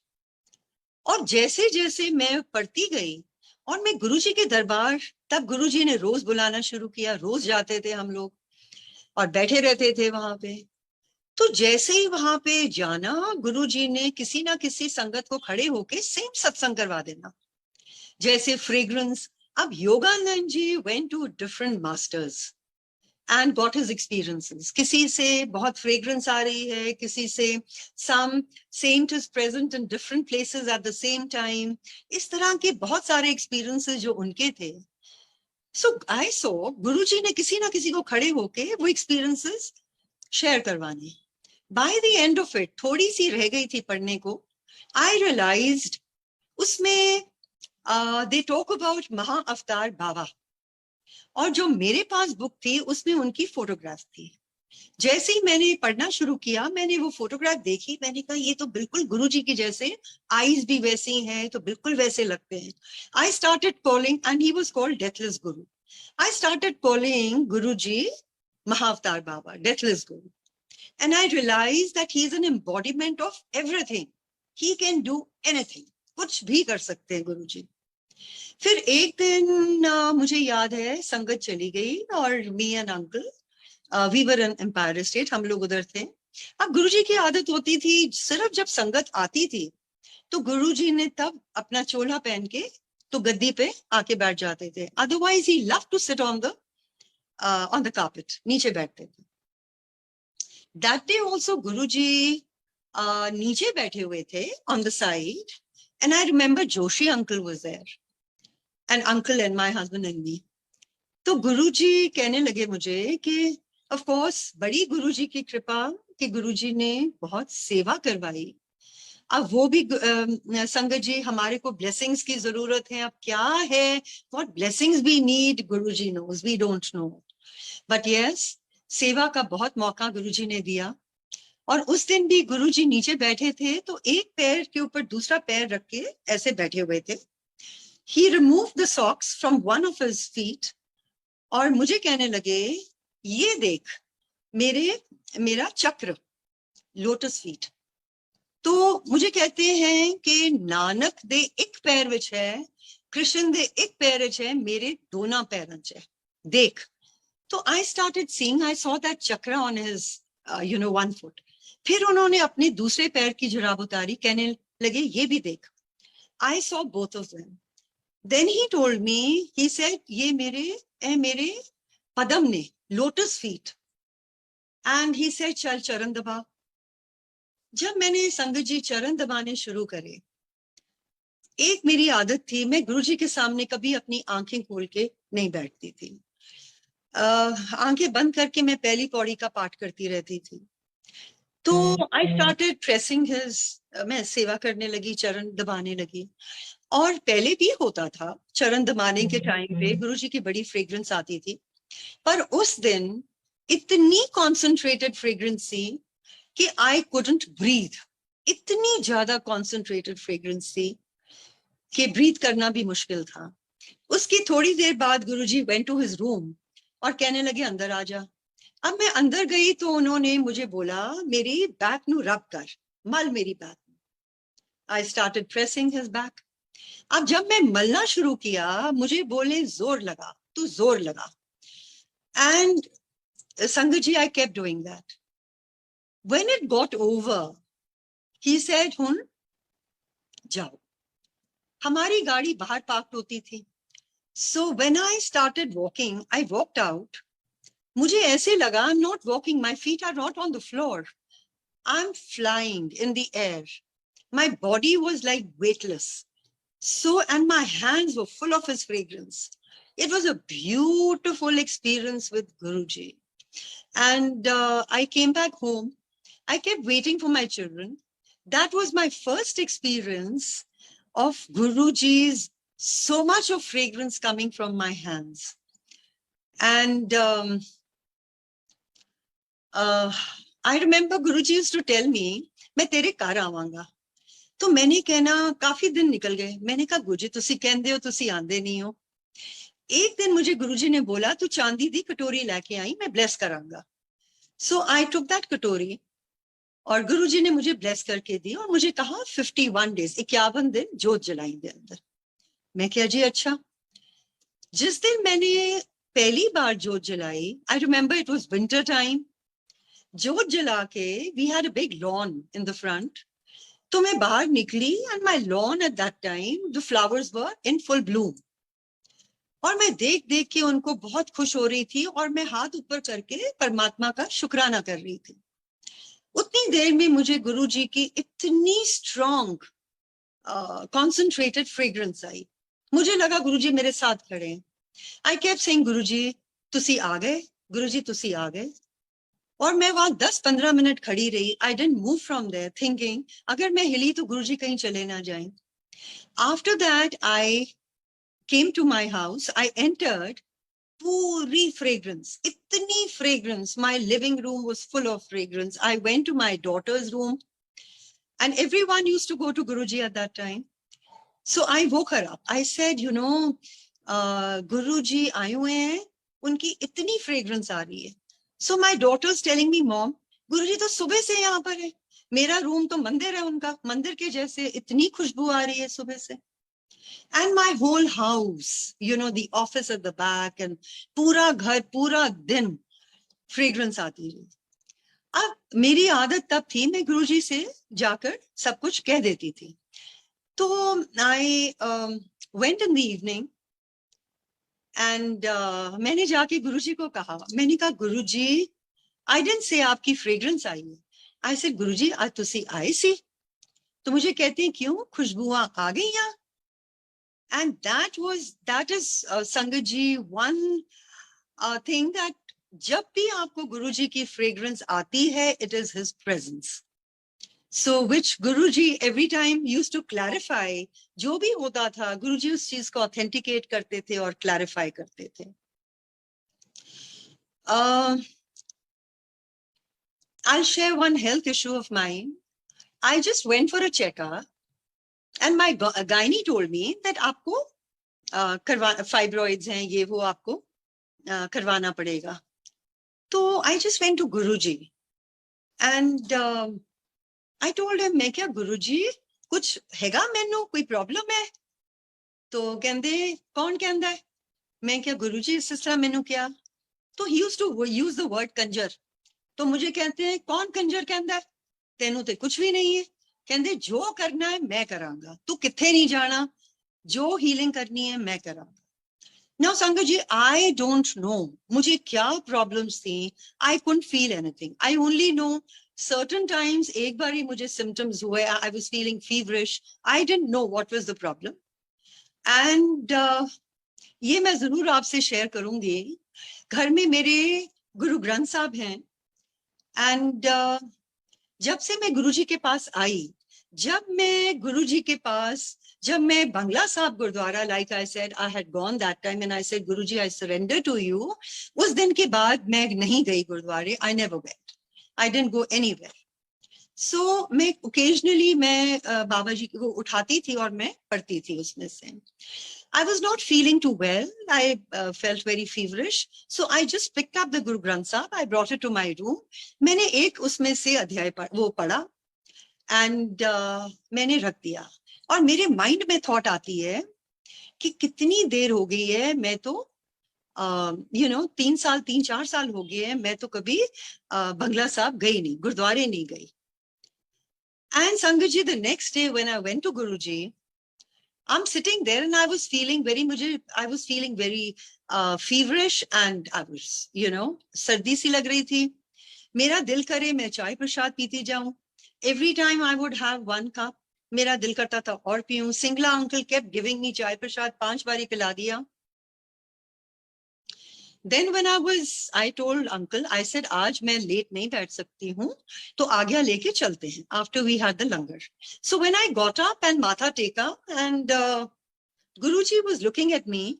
और जैसे जैसे मैं पढ़ती गई और मैं गुरुजी के दरबार, तब गुरुजी ने रोज बुलाना शुरू किया, रोज जाते थे हम लोग और बैठे रहते थे वहां पे। तो जैसे ही वहां पे जाना, गुरुजी ने किसी ना किसी संगत को खड़े होके सेम सत्संग करवा देना, जैसे फ्रेग्रेंस। अब Yogananda ji went to different masters and got his experiences. किसी से बहुत fragrance आ रही है, किसी से some saint is present in different places at the same time. इस तरह के बहुत सारे experiences जो उनके थे। So I saw गुरुजी ने किसी ना किसी को खड़े होके वो experiences share करवाने। By the end of it, थोड़ी सी रह गई थी पढ़ने को, I realized उसमें they talk about महा अवतार बाबा, और जो मेरे पास बुक थी उसमें उनकी फोटोग्राफ थी। जैसे ही मैंने पढ़ना शुरू किया, मैंने वो फोटोग्राफ देखी, मैंने कहा ये तो बिल्कुल गुरुजी की जैसे, आईज भी वैसी हैं, तो बिल्कुल वैसे लगते हैं। I started calling and he was called deathless guru. I started calling Guruji Mahavatar Baba, deathless guru, and I realise that he is an embodiment of everything. He can do anything, कुछ भी कर सकते हैं गुरुजी। फिर एक दिन मुझे याद है संगत चली गई और me and uncle, we were in Empire State, हम लोग उधर थे। अब गुरुजी की आदत होती थी, सिर्फ जब संगत आती थी तो गुरुजी ने तब अपना चोला पहन के तो गद्दी पे आके बैठ जाते थे। Otherwise he love to sit on the carpet, नीचे बैठते थे। दैट डे ऑल्सो गुरुजी नीचे बैठे हुए थे on the side, and I remember Joshi uncle was there and uncle and my husband and me. तो गुरुजी कहने लगे मुझे कि ऑफ कोर्स बड़ी गुरुजी की कृपा कि गुरुजी ने बहुत सेवा करवाई। अब वो भी संगत जी, हमारे को ब्लेसिंग्स की जरूरत है। अब क्या है, what blessings we need, Guruji knows, we don't know. But yes, सेवा का बहुत मौका गुरुजी ने दिया। और उस दिन भी गुरुजी नीचे बैठे थे तो एक पैर के ऊपर दूसरा पैर रख के ऐसे बैठे हुए थे। He removed the socks from one of his feet और मुझे कहने लगे, ये देख मेरा चक्र, लोटस फीट। तो मुझे कहते हैं कि नानक दे एक पैर विच है, कृष्ण दे एक पैर विच है, मेरे दोनों पैरों च है, देख। तो I started seeing, I saw that chakra on his one foot. फिर उन्होंने अपने दूसरे पैर की जुराब उतारी, कहने लगे ये भी देख। I saw both of them. Then he told me, he said, ये मेरे पदम ने, lotus feet. And he said, चल चरण दबा। जब मैंने संगत जी चरण दबाने शुरू करे, एक मेरी आदत थी, मैं गुरुजी के सामने कभी अपनी आंखें खोल के नहीं बैठती थी। आंखें बंद करके मैं पहली पौड़ी का पाठ करती रहती थी। तो आई स्टार्टेड प्रेसिंग हिज, मैं सेवा करने लगी, चरण दबाने लगी। और पहले भी होता था, चरण दबाने के टाइम पे गुरुजी की बड़ी फ्रेग्रेंस आती थी, पर उस दिन इतनी कॉन्सेंट्रेटेड फ्रेग्रेंस थी कि आई कुडंट ब्रीथ। इतनी ज्यादा कॉन्सेंट्रेटेड फ्रेग्रेंस थी कि ब्रीथ करना भी मुश्किल था। उसकी थोड़ी देर बाद गुरुजी वेंट टू हिज रूम और कहने लगे अंदर आ जा। अब मैं अंदर गई तो उन्होंने मुझे बोला, मेरी बैक नु रब कर, मल मेरी back. I started pressing his back. अब जब मैं मलना शुरू किया, मुझे बोले जोर लगा, तू जोर लगा। एंड संगत ji, I kept doing that. When it got over, he said, हुन जाओ। हमारी गाड़ी बाहर पार्क होती थी। So when I started walking, I walked out. मुझे ऐसे लगा, I am not walking, my feet are not on the floor, I am flying in the air. My body was like weightless. So, and my hands were full of his fragrance. It was a beautiful experience with Guruji. And I came back home. I kept waiting for my children. That was my first experience of Guruji's, so much of fragrance coming from my hands. And I remember Guruji used to tell me, मैं तेरे घर आवांगा। तो मैंने कहना, काफी दिन निकल गए। मैंने कहा, गुरुजी तुसी कहंदे हो, तुसी आंदे नहीं हो। एक दिन मुझे गुरुजी ने बोला, तू चांदी दी कटोरी लेके आई, मैं bless करांगा। So I took that कटोरी और गुरुजी ने मुझे ब्लेस करके दी और मुझे कहा 51 डेज, 51 दिन जोत जलाई दे अंदर। मैं क्या जी, अच्छा। जिस दिन मैंने पहली बार जोत जलाई, I remember it was winter time. जोत जला के, we had a big lawn in the front. तो मैं बाहर निकली and my lawn at that time the flowers were in full bloom. और मैं देख देख के उनको बहुत खुश हो रही थी और मैं हाथ ऊपर करके परमात्मा का शुक्राना कर रही थी। उतनी देर में मुझे गुरुजी की इतनी स्ट्रॉन्ग कॉन्सेंट्रेटेड फ्रेग्रेंस आई। मुझे लगा गुरुजी मेरे साथ खड़े हैं। आई केप्ट सेइंग, गुरुजी तुसी आ गए, गुरुजी तुसी आ गए। और मैं वहां 10-15 मिनट खड़ी रही। I didn't move from there, thinking अगर मैं हिली तो गुरुजी कहीं चले ना जाएं। After that I came to my house, I entered, पूरी फ्रेग्रेंस, इतनी fragrance, my living room was full of fragrance. I went to my daughter's room and everyone used to go to Guruji at that time. So I woke her up, I said, you know Guruji आए हुए हैं, उनकी इतनी fragrance आ रही है। So my daughter's telling me, Mom, गुरुजी तो सुबह से यहाँ पर है, मेरा रूम तो मंदिर है उनका, मंदिर के जैसे इतनी खुशबू आ रही है सुबह से। And my whole house, you know, the office at the back and पूरा घर, पूरा दिन फ्रेग्रेंस आती रही। अब मेरी आदत तब थी, मैं गुरुजी से जाकर सब कुछ कह देती थी। तो I went in the evening and मैंने जाके गुरुजी को कहा, मैंने कहा, गुरुजी आई डिडंट से आपकी फ्रेग्रेंस आई है। आई सेड, गुरुजी आज तुसी आए सी। तो मुझे कहते हैं, क्यों, खुशबुआं आ गई यहाँ। एंड दैट इज संगत जी वन थिंग दैट जब भी आपको गुरुजी की फ्रेग्रेंस आती है, it is his presence. So which Guruji every time used to clarify, जो भी होता था गुरुजी उस चीज को authenticate करते थे और clarify करते थे. I'll share one health issue of mine. I just went for a checkup and my gynae told me that आपको fibroids हैं, ये वो आपको करवाना पड़ेगा. तो I just went to Guruji and I told him, मैं क्या गुरुजी कुछ हैगा मैनू कोई प्रॉब्लम है? तो कहंदे कौन कहंदा है? मैं क्या गुरुजी इस तरह मैनू क्या? तो he used to use the word Kanjar. तो मुझे कहते हैं कौन कंजर कहंदा है? तेनू ते कुछ भी नहीं है. कहंदे जो करना है मैं करांगा. तू किथे नहीं जाना. जो हीलिंग करनी है मैं करांगा. Now Sangat ji, I don't know मुझे क्या problems थी. I couldn't feel anything. I only know certain times एक बार ही मुझे symptoms हुए. I was feeling feverish. I didn't know what was the problem. And ये मैं जरूर आपसे शेयर करूंगी. घर में मेरे गुरु ग्रंथ साहब हैं. And जब से मैं गुरुजी के पास आई, जब मैं बंगला साहब gurdwara, like I said, I had gone that time and I said, Guruji, I surrender to you. उस दिन के बाद मैं नहीं गई गुरुद्वारे. I never went. I didn't go anywhere. So मैं occasionally मैं बाबा जी को उठाती थी और मैं पढ़ती थी उसमें से. I was not feeling too well. I felt very feverish. So I just picked up the Guru Granth Sahib. I brought it to my room. मैंने एक उसमें से अध्याय वो पढ़ा and मैंने रख दिया. और मेरे माइंड में थॉट आती है कि कितनी देर हो गई है, मैं तो 3-4 साल हो गए हैं, मैं तो कभी बंगला साहब गई नहीं, गुरुद्वारे नहीं गई. And Sangat the next day when I went to Guruji, I'm sitting there and I was feeling very feverish and I was, सर्दी सी लग रही थी. मेरा दिल करे मैं चाय प्रसाद पीती जाऊं. Every time I would have 1 cup. मेरा दिल करता था और पीऊं. Singla uncle kept giving me चाय प्रसाद, 5 बारी पिला दिया. Then when I told uncle, I said, आज मैं लेट नहीं बैठ सकती हूँ, तो आज्ञा लेके चलते हैं. After we had the langar. So when I got up and matha teka and Guruji was looking at me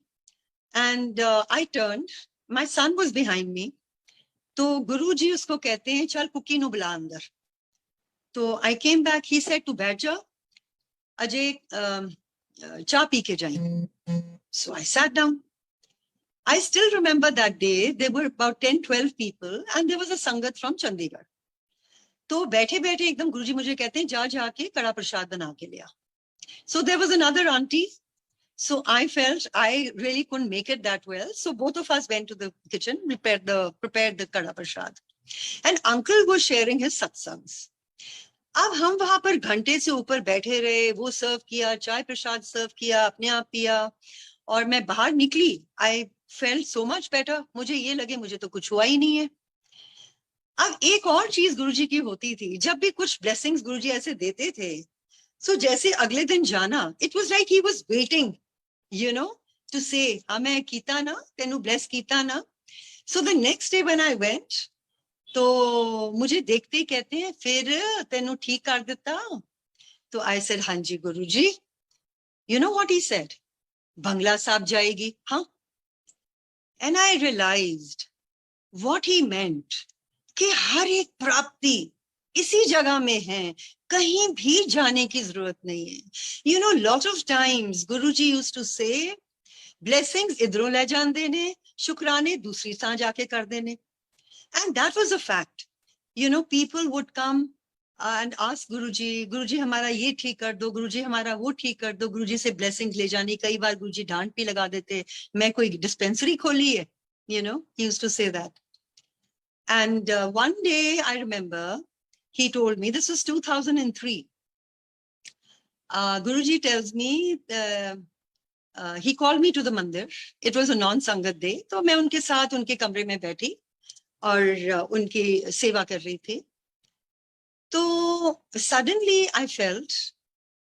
and I turned, my son was behind me. तो गुरुजी उसको कहते हैं चल कुकी नु बुला अंदर. तो I came back, he said to बैठ जा, अजय चाय पी के जाएं. So I sat down. I still remember that day, there were about 10-12 people and there was a sangat from Chandigarh. तो बैठे बैठे एकदम गुरुजी मुझे कहते हैं जाके कड़ा प्रसाद बना के लिया. So there was another auntie. So I felt I really couldn't make it that well. So both of us went to the kitchen, prepared the kada prasad. And uncle was sharing his satsangs. अब हम वहां पर घंटे से ऊपर बैठे रहे, वो सर्व किया, चाय प्रसाद सर्व किया, अपने आप पिया और मैं बाहर निकली. I felt so much better. मुझे ये लगे मुझे तो कुछ हुआ ही नहीं है. अब एक और चीज गुरुजी की होती थी, जब भी कुछ ब्लेसिंग्स गुरुजी ऐसे देते थे, so जैसे अगले दिन जाना, it was like he was waiting, to say, मैं कीता ना, तेनू bless कीता ना. So the next day when I went, तो मुझे देखते ही कहते हैं फिर तेनू ठीक कर देता. तो I said, हाँ जी गुरुजी. You know what he said? बंगला साहब जाएगी, हाँ. And I realized what he meant, कि हर एक प्राप्ति इसी जगह में है, कहीं भी जाने की जरूरत नहीं है. Lot of times Guruji used to say, blessings इधरों ले जान देने, शुक्राने दूसरी सा जाके कर देने. And that was a fact. People would come and ask Guruji, Guruji हमारा ये ठीक कर दो, Guruji हमारा वो ठीक कर दो, Guruji से blessings ले जानी. कई बार Guruji डांट भी लगा देते, मैं कोई dispensary खोली है. He used to say that. And one day I remember he told me, this was 2003. Guruji tells me, he called me to the mandir. It was a non-sangat day. तो मैं उनके साथ उनके कमरे में बैठी और उनकी सेवा कर रही थी. तो suddenly I felt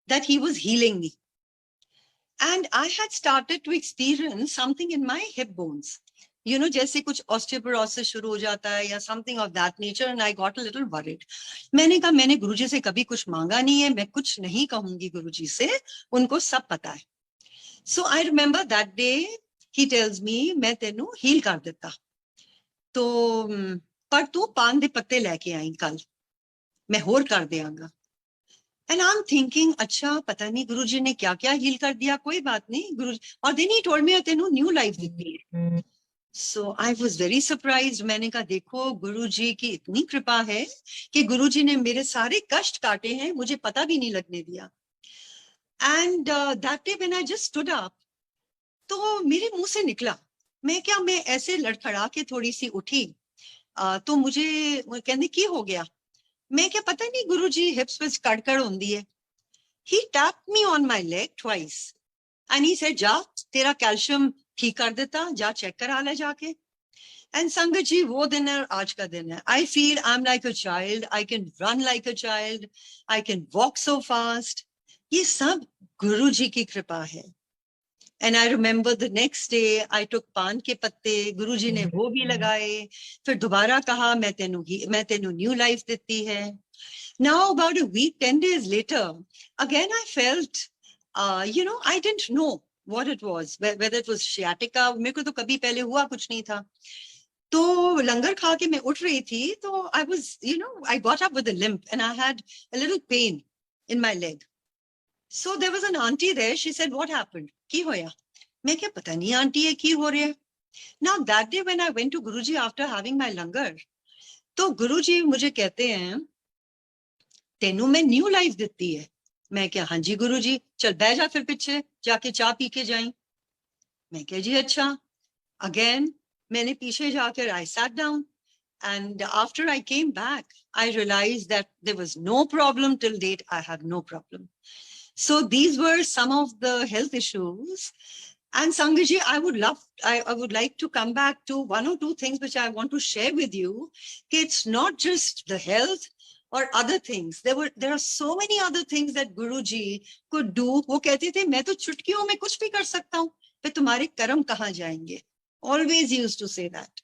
that he was healing me. And I had started to experience something in my hip bones. जैसे कुछ ऑस्टियोपोरोसिस शुरू हो जाता है या something of that nature, and I got a little worried. मैंने कहा मैंने गुरुजी से कभी कुछ मांगा नहीं है, मैं कुछ नहीं कहूंगी गुरुजी से, उनको सब पता है. So I remember that day he tells me मैं तेनू हील कर देता, तो पर तू पान दे पत्ते लेके आई कल, मैं होर कर देंगा. एंड आई एम थिंकिंग अच्छा पता नहीं गुरुजी ने क्या क्या हील कर दिया, कोई बात नहीं गुरु. और देन ही टोल्ड मी तेनू न्यू लाइफ दी है. So I was very surprise. मैंने कहा देखो गुरुजी की इतनी कृपा है कि गुरुजी ने मेरे सारे कष्ट काटे हैं, मुझे पता भी नहीं लगने दिया. And that day when I just stood up, तो मेरे मुंह से निकला, मैं ऐसे लड़खड़ा के थोड़ी सी उठी, तो मुझे कहने की हो गया. मैं क्या पता नहीं गुरुजी हिप्स विच कड़कड़ होंदी है. He tapped me on my leg twice and he said, जा तेरा कैल्शियम ठीक कर देता, जा चेक करा ले जाके. एंड संगत जी वो दिन है आज का दिन है. I feel I am like a child, I can run like a child, I can walk so fast. ये सब गुरु जी की कृपा है. And I remember the next day I took पान के पत्ते, गुरु जी ने वो भी लगाए. फिर दोबारा कहा मैं तेनू न्यू लाइफ देती है. Now, about a week, 10 days later, again I felt, I didn't know what it was, whether it was sciatica. मेरे को तो कभी पहले हुआ कुछ नहीं था. तो लंगर खा के मैं उठ रही थी, तो I was, I got up with a limp and I had a little pain in my leg. So there was an auntie there. She said, what happened? की होया? मैं क्या पता नहीं आंटी है की हो रहा है. Now that day when I went to Guruji after having my langar, तो गुरुजी मुझे कहते हैं तेनू मैं न्यू लाइफ देती है. मैं क्या हाँ जी गुरुजी, चल बैठ जा फिर पीछे जाके चाय पी के जाए. मैं क्या जी अच्छा. अगेन मैंने पीछे जाकर आई sat down, and after I came back I realized that there was no problem. Till date I have no problem. So these were some of the health issues. And Sangaji, I would like to come back to one or two things which I want to share with you. It's not just the health or other things. There are so many other things that Guruji could do. वो कहते थे मैं तो चुटकियों में कुछ भी कर सकता हूँ, फिर तुम्हारे कर्म कहाँ जाएंगे. Always used to say that.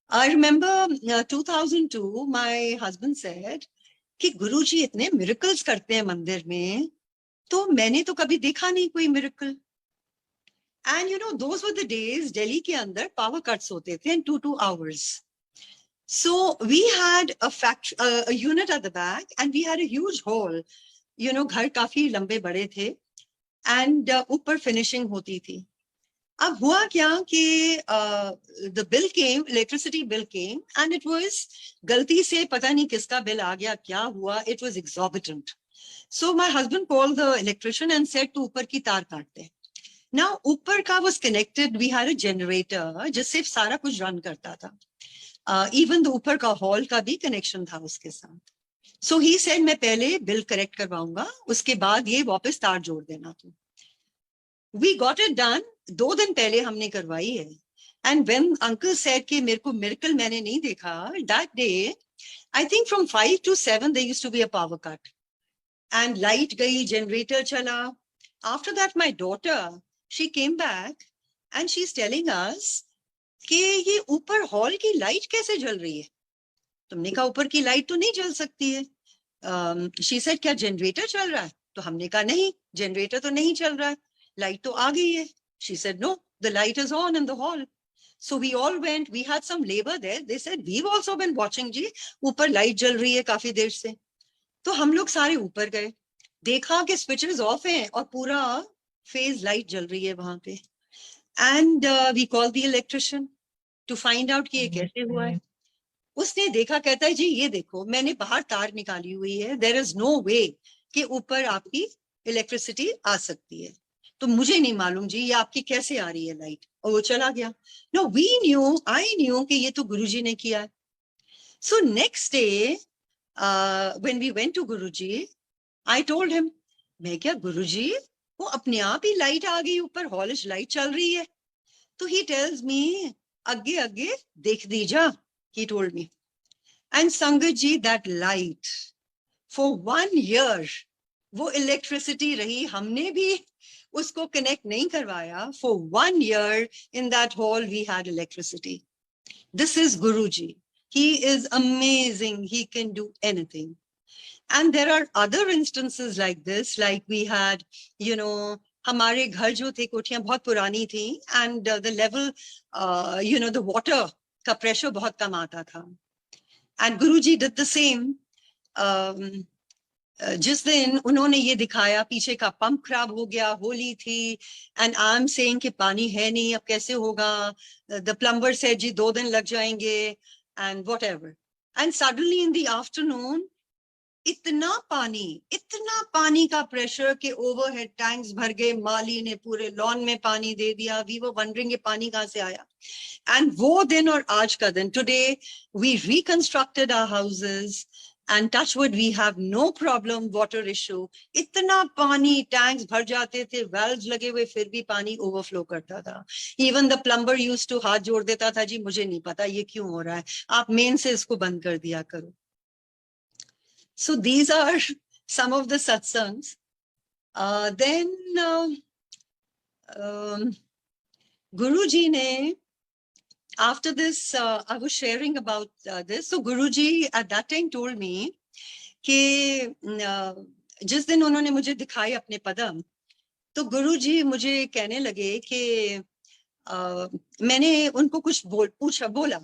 I remember 2002 my husband said कि गुरुजी इतने miracles करते हैं मंदिर में, तो मैंने तो कभी देखा नहीं कोई miracle. And those were the days Delhi के अंदर power cuts होते थे in 2 hours. So we had a unit at the back and we had a huge hall. घर काफी लंबे बड़े थे and ऊपर finishing होती थी. अब हुआ क्या कि the bill came, electricity bill came, and it was गलती से पता नहीं किसका बिल आ गया, क्या हुआ, it was exorbitant. So my husband called the electrician and said तू ऊपर की तार काट दे. Now ऊपर का was connected, we had a generator जिससे सारा कुछ रन करता था. Even the ऊपर का हॉल का भी कनेक्शन था उसके साथ. So he said मैं पहले बिल करेक्ट करवाऊंगा, उसके बाद ये वापस तार जोड़ देना तू. We got it done. 2 दिन पहले हमने करवाई है. And when uncle said कि मेरे को miracle मैंने नहीं देखा, that day I think from 5 to 7 there used to be a power cut. And light गई, generator चला. After that my daughter, she came back and she's telling us कि ये ऊपर हॉल की लाइट कैसे जल रही है. तुमने कहा ऊपर की लाइट तो नहीं जल सकती है. She said क्या जनरेटर चल रहा है? तो हमने कहा नहीं, जनरेटर तो नहीं चल रहा है, लाइट तो आ गई है. She said no, the light is on in the hall. So we all went, we had some labor there. They said we've also been watching जी, ऊपर लाइट जल रही है काफी देर से. तो हम लोग सारे ऊपर गए, देखा कि स्विचेस ऑफ हैं और पूरा फेज लाइट जल रही है वहां पे. And we call the electrician to find out कि ये कैसे हुआ है. उसने देखा, कहता है जी ये देखो मैंने बाहर तार निकाली हुई है, देयर इज नो वे कि ऊपर आपकी इलेक्ट्रिसिटी आ सकती है. तो मुझे नहीं मालूम जी ये आपकी कैसे आ रही है लाइट. और वो चला गया. No we knew, I knew कि ये तो गुरुजी ने किया. So next day when we went to Guruji, I told him, मैं क्या गुरुजी वो अपने आप ही लाइट आ गई ऊपर, हॉलिश लाइट चल रही है. तो ही टेल्स मी आगे आगे देख दीजा, he told me. And Sangat ji, that light for 1 year वो इलेक्ट्रिसिटी रही, हमने भी उसको कनेक्ट नहीं करवाया. For 1 year in that hall we had electricity. This is Guruji. He is amazing. He can do anything. And there are other instances like this, like we had, you know, हमारे घर जो थे, कोठियां बहुत पुरानी थी, and the level, you know, the water का pressure बहुत कम आता था. And Guruji did the same. जिस दिन उन्होंने ये दिखाया, पीछे का पंप खराब हो गया, होली थी, एंड आई एम सेइंग कि पानी है नहीं, अब कैसे होगा. द प्लम्बर सेड जी 2 दिन लग जाएंगे, and whatever. And suddenly in the afternoon इतना पानी का प्रेशर के ओवरहेड टैंक्स भर गए, माली ने पूरे लॉन में पानी दे दिया. वी वर वंडरिंग ये पानी कहां से आया. एंड वो दिन और आज का दिन, today we reconstructed our houses and touch wood, we have no problem water issue. इतना पानी टैंक्स भर जाते थे, valves लगे हुए, फिर भी पानी overflow करता था. Even the plumber used to हाथ जोड़ देता था, जी मुझे नहीं पता ये क्यों हो रहा है, आप मेन से इसको बंद कर दिया करो. So these are some of the satsangs. Then Guruji ne, after this, I was sharing about this. So Guruji at that time told me कि जिस दिन उन्होंने मुझे दिखाए अपने पदम, तो गुरुजी मुझे कहने लगे कि मैंने उनको कुछ बोला,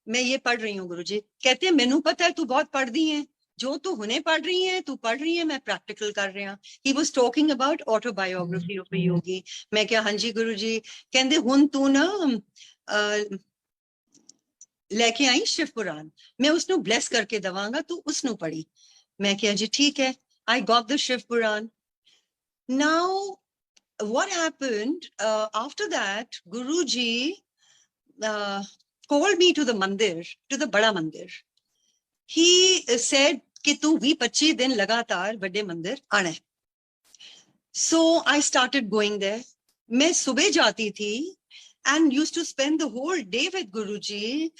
मैं ये पढ़ रही हूँ गुरुजी. कहते हैं मैनू पता है तू बहुत पढ़ दी है, जो तू हुने पढ़ रही है, तू पढ़ रही है, मैं प्रैक्टिकल कर रहा. He was talking about autobiography of a yogi. मैं क्या, हाँ जी गुरुजी. कहते हुन तू ना लेके आई शिव पुराण, मैं उसनु ब्लेस करके दवांगा, तू उसनु पढ़ी. मैं क्या जी ठीक है. I got the Shiv Puran. Now what happened after that, Guruji called me to the mandir, to the Bada Mandir. He said कि तू 20-25 दिन लगातार बड़े मंदिर आना है. So I started going there. मैं सुबह जाती थी and used to spend the whole day with Guruji.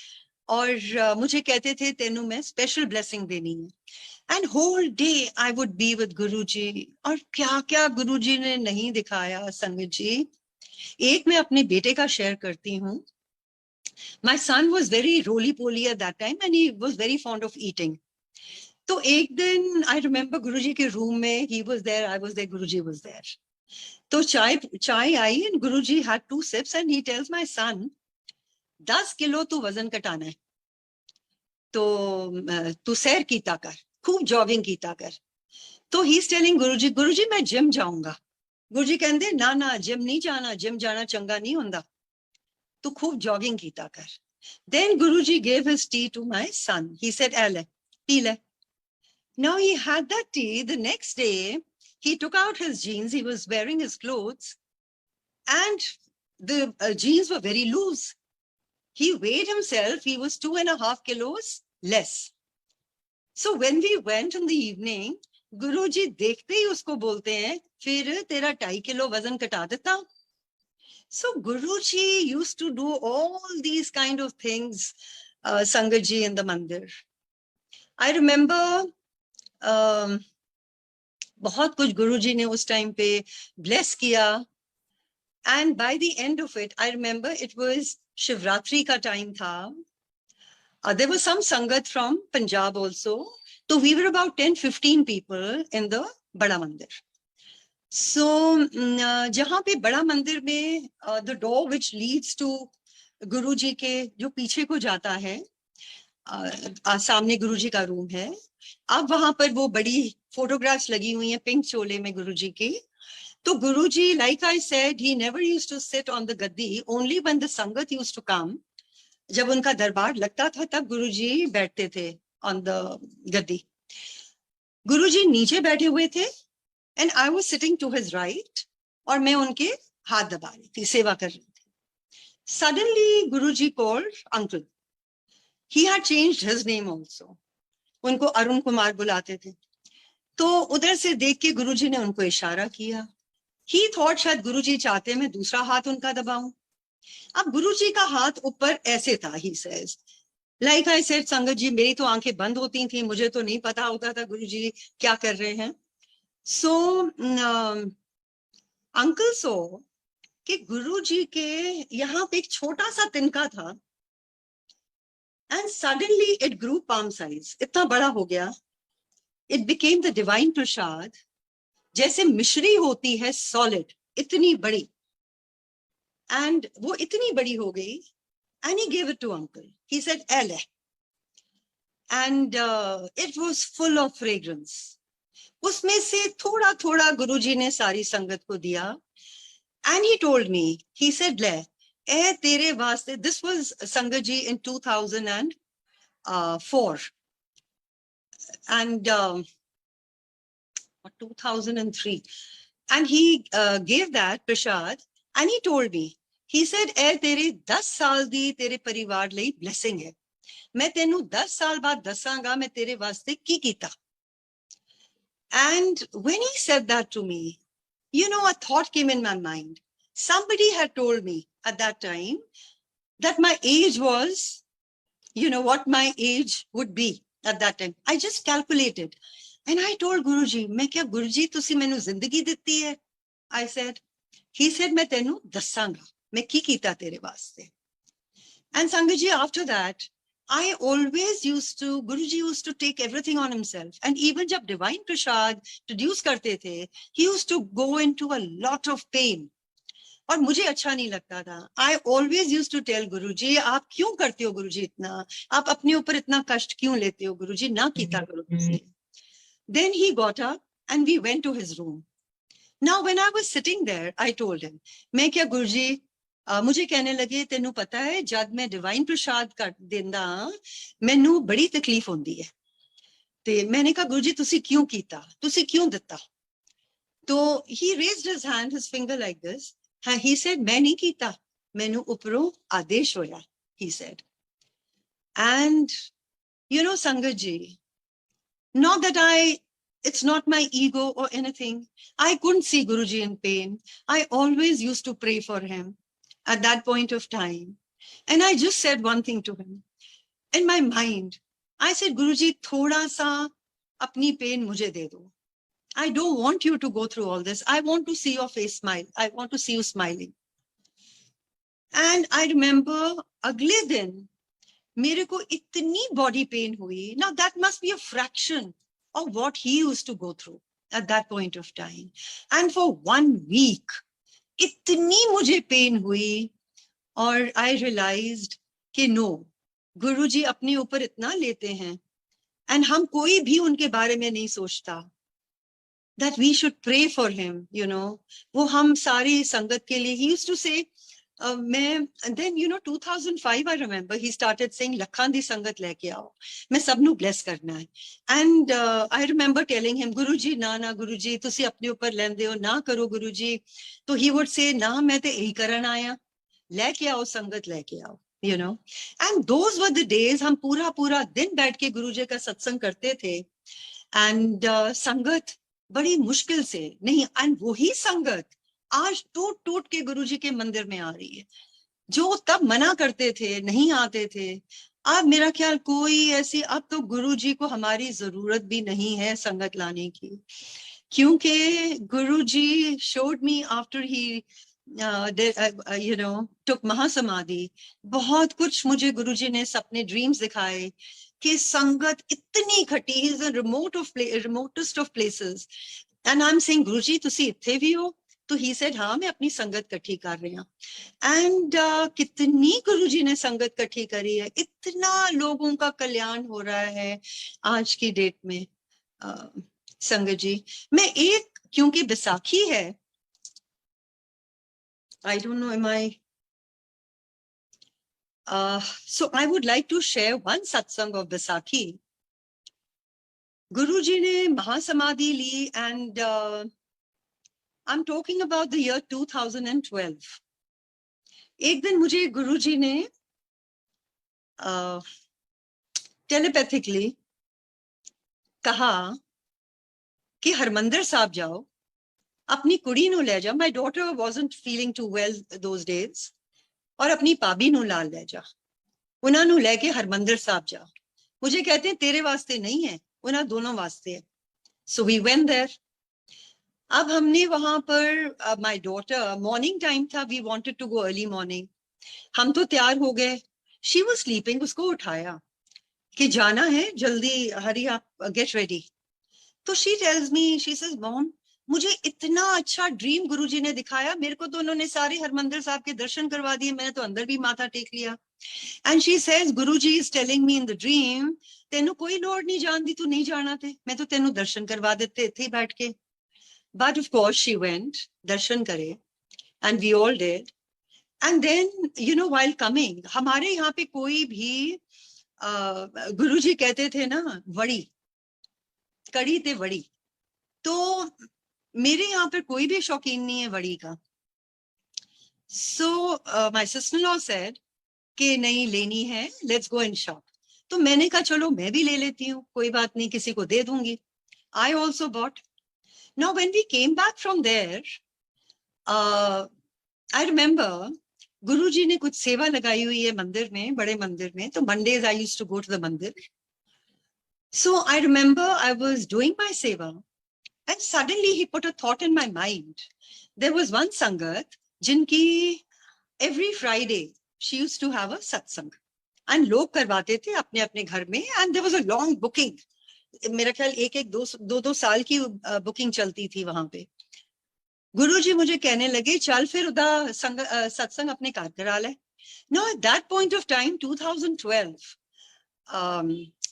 और मुझे कहते थे तेनू मैं स्पेशल ब्लेसिंग देनी है. And whole day I would be with Guruji. और क्या क्या गुरुजी ने नहीं दिखाया संगत जी. एक मैं अपने बेटे का शेयर करती हूँ. My son was very roly-poly at that time and he was very fond of eating. तो एक दिन I remember गुरुजी के रूम में, he was there, I was there, Guruji was there. तो चाय आई and Guruji had 2 sips and he tells my son, 10 kilo तू वजन घटाना है, तो तू सैर कीता कर, खूब जॉगिंग कीता कर. तो ही इज टेलिंग गुरुजी, गुरुजी मैं जिम जाऊंगा. गुरुजी कहते ना ना जिम नहीं जाना, जिम जाना चंगा नहीं होंदा, तू खूब जॉगिंग कीता कर. Then Guruji gave his tea to my son. He said, "Ele, pee le." Now he had that tea. The next day, he took out his jeans. He was wearing his clothes, and the jeans were very loose. He weighed himself. He was 2.5 kilos less. So when we went in the evening, Guruji देखते ही उसको बोलते हैं, फिर तेरा 2.5 kilo वजन घटा देता. So Guruji used to do all these kind of things, Sangat ji, in the mandir. I remember बहुत कुछ गुरुजी ने उस टाइम पे bless किया. And by the end of it, I remember it was Shivratri ka time tha. There was some Sangat from Punjab also. So we were about 10-15 people in the Bada Mandir. So jahan pe Bada Mandir mein the door which leads to Guruji ke jo piche ko jata hai, सामने गुरुजी का room है. अब वहां पर वो बड़ी photographs लगी हुई हैं पिंक चोले में गुरुजी की. तो गुरुजी, like I said, he never used to sit on the gaddi. Only when the Sangat used to come, जब उनका दरबार लगता था तब गुरुजी बैठते थे on the gaddi. गुरुजी नीचे बैठे हुए थे and I was sitting to his right और मैं उनके हाथ दबा रही थी, सेवा कर रही थी. Suddenly Guruji called uncle. He had changed his name also. उनको अरुण कुमार बुलाते थे. तो उधर से देख के गुरुजी ने उनको इशारा किया. He thought शायद गुरुजी चाहते मैं दूसरा हाथ उनका दबाऊं. अब गुरुजी का हाथ ऊपर ऐसे था. He says, like I said, संगत जी, मेरी तो आंखें बंद होती थी, मुझे तो नहीं पता होता था गुरुजी क्या कर रहे हैं. So uncle saw कि गुरुजी के यहाँ पे एक छोटा सा तिनका था, and suddenly it grew palm size, इतना बड़ा हो गया. It became the divine prasad. जैसे मिश्री होती है solid, इतनी बड़ी, and वो इतनी बड़ी हो गई, and he gave it to uncle. He said, "Ele." And it was full of fragrance. उसमें से थोड़ा थोड़ा गुरुजी ने सारी संगत को दिया. And he told me, he said, "Le, ए तेरे वास्ते." This was Sangat ji in 2004 and 2003, and he gave that prasad, and he told me, he said, "ए तेरे 10 साल दी तेरे परिवार ਲਈ blessing है, मैं तेनू 10 साल बाद दसांगा मैं तेरे वास्ते की कीता." And when he said that to me, you know, a thought came in my mind. Somebody had told me at that time that my age was, you know, what my age would be at that time. I just calculated. And I told Guruji, "मैं क्या गुरुजी तुसी मैनू जिंदगी दित्ती है?" I said, he said, "मैं तेनू दसांगा, मैं की कीता तेरे वास्ते." And Sangat ji, after that, I always used to, Guruji used to take everything on himself. And even jab divine prasad produce karte the, he used to go into a lot of pain. और मुझे अच्छा नहीं लगता था. I always used to tell Guruji, आप क्यों करते हो गुरुजी इतना? आप अपने ऊपर इतना कष्ट क्यों लेते हो गुरुजी? ना कीता करो तुसी. Then he got up and we went to his room. Now when I was sitting there, I told him, मैं क्या गुरुजी, मुझे कहने लगे तेनू पता है जब मैं डिवाइन प्रसाद कर देंदा मैनू बड़ी तकलीफ होंदी है. ते मैंने कहा गुरुजी तुसी क्यों कीता, तुसी क्यों दिता? तो he raised his hand, his finger like this, and he said, मैं नहीं कीता, मैनू उपरों आदेश होया, he said. And you know, Sangat ji, not that it's not my ego or anything. I couldn't see Guruji in pain. I always used to pray for him at that point of time. And I just said one thing to him. In my mind, I said, "Guruji, thoda sa apni pain mujhe de do. I don't want you to go through all this. I want to see your face smile. I want to see you smiling." And I remember agle din, mere ko itni body pain hui. Now that must be a fraction of what he used to go through at that point of time. And for 1 week, itni mujhe pain hui, और I realized कि no, गुरुजी अपने ऊपर इतना लेते हैं, and हम कोई भी उनके बारे में नहीं सोचता. That we should pray for him, you know. वो हम सारी संगत के लिए, he used to say, मैं, and then you know 2005 I remember he started saying लखां दी संगत लेके आओ, मैं सबनू bless करना है. And I remember telling him, गुरुजी ना ना गुरुजी तुसी अपने ऊपर लेंदे हो, ना करो गुरुजी. तो he would say, ना मैं तो यही करन आया, लेके आओ संगत लेके आओ, you know. And those were the days हम पूरा पूरा दिन बैठ के गुरुजी का सत्संग करते थे. And संगत बड़ी मुश्किल से नहीं, and वही संगत आज टूट टूट के गुरुजी के मंदिर में आ रही है. जो तब मना करते थे, नहीं आते थे, अब मेरा ख्याल कोई ऐसी, अब तो गुरुजी को हमारी जरूरत भी नहीं है संगत लाने की, क्योंकि गुरुजी showed me after he you know took महासमाधि, बहुत कुछ मुझे गुरुजी ने सपने ड्रीम्स दिखाए कि संगत इतनी खटी, he is the remotest of places, and I'm saying गुरुजी तुसी इत्थे भी हो? तो he said, हाँ मैं अपनी संगत इकट्ठी कर रही हूँ. And कितनी गुरुजी ने संगत इकट्ठी करी है, इतना लोगों का कल्याण हो रहा है आज की डेट में. संगत जी, मैं एक, क्योंकि बैसाखी है, I don't know, am I? So I would like to share one satsang of Baisakhi. Guruji ne Mahasamadhi li, and I'm talking about the year 2012. एक दिन मुझे गुरुजी ने telepathically कहा कि हरमंदिर साहब जाओ, अपनी कुड़ी नू ले जा. My daughter wasn't feeling too well those days. और अपनी पाबी नू लाल ले जा, उन्हां नू लेके हरमंदिर साहब जा. मुझे कहते हैं तेरे वास्ते नहीं है, उन्हां दोनों वास्ते है. So we went there. अब हमने वहां पर माय डॉटर, मॉर्निंग टाइम था, we wanted to go early morning, हम तो तैयार हो गए, शी वाज स्लीपिंग, उसको उठाया कि जाना है जल्दी, हरी आप, गेट रेडी। तो she tells me, she says mom, मुझे इतना अच्छा ड्रीम गुरुजी ने दिखाया, मेरे को तो उन्होंने सारे हरमंदिर साहब के दर्शन करवा दिए, मैंने तो अंदर भी माथा टेक लिया। And she says Guruji is telling me in the dream, तेनू कोई लोड़ नहीं जान दी, तू नहीं जाना थे, मैं तो तेनू दर्शन करवा देते इत्थे बैठ के। But of course she went, दर्शन करे, and we all did. And then you know while coming, हमारे यहाँ पे कोई भी गुरुजी कहते थे ना, वड़ी, कड़ी ते वड़ी, तो मेरे यहाँ पर कोई भी शौकीन नहीं है वड़ी का। So my sister in law said कि नहीं लेनी है, लेट्स गो एंड शॉप। तो मैंने कहा चलो मैं भी ले लेती हूँ, कोई बात नहीं, किसी को दे दूंगी। I also bought. Now when we came back from there, I remember Guruji ने कुछ सेवा लगाई हुई है मंदिर में, बड़े मंदिर में, तो Mondays I used to go to the mandir. So I remember I was doing my seva, and suddenly he put a thought in my mind. There was one sangat jinki every Friday she used to have a satsang, and log करवाते थे अपने अपने घर में, and there was a long booking, मेरा ख्याल एक एक दो साल की बुकिंग चलती थी वहां पे। गुरुजी मुझे कहने लगे चल फिर उदा सत्संग अपने घर करा ले। Now at that point of time, 2012,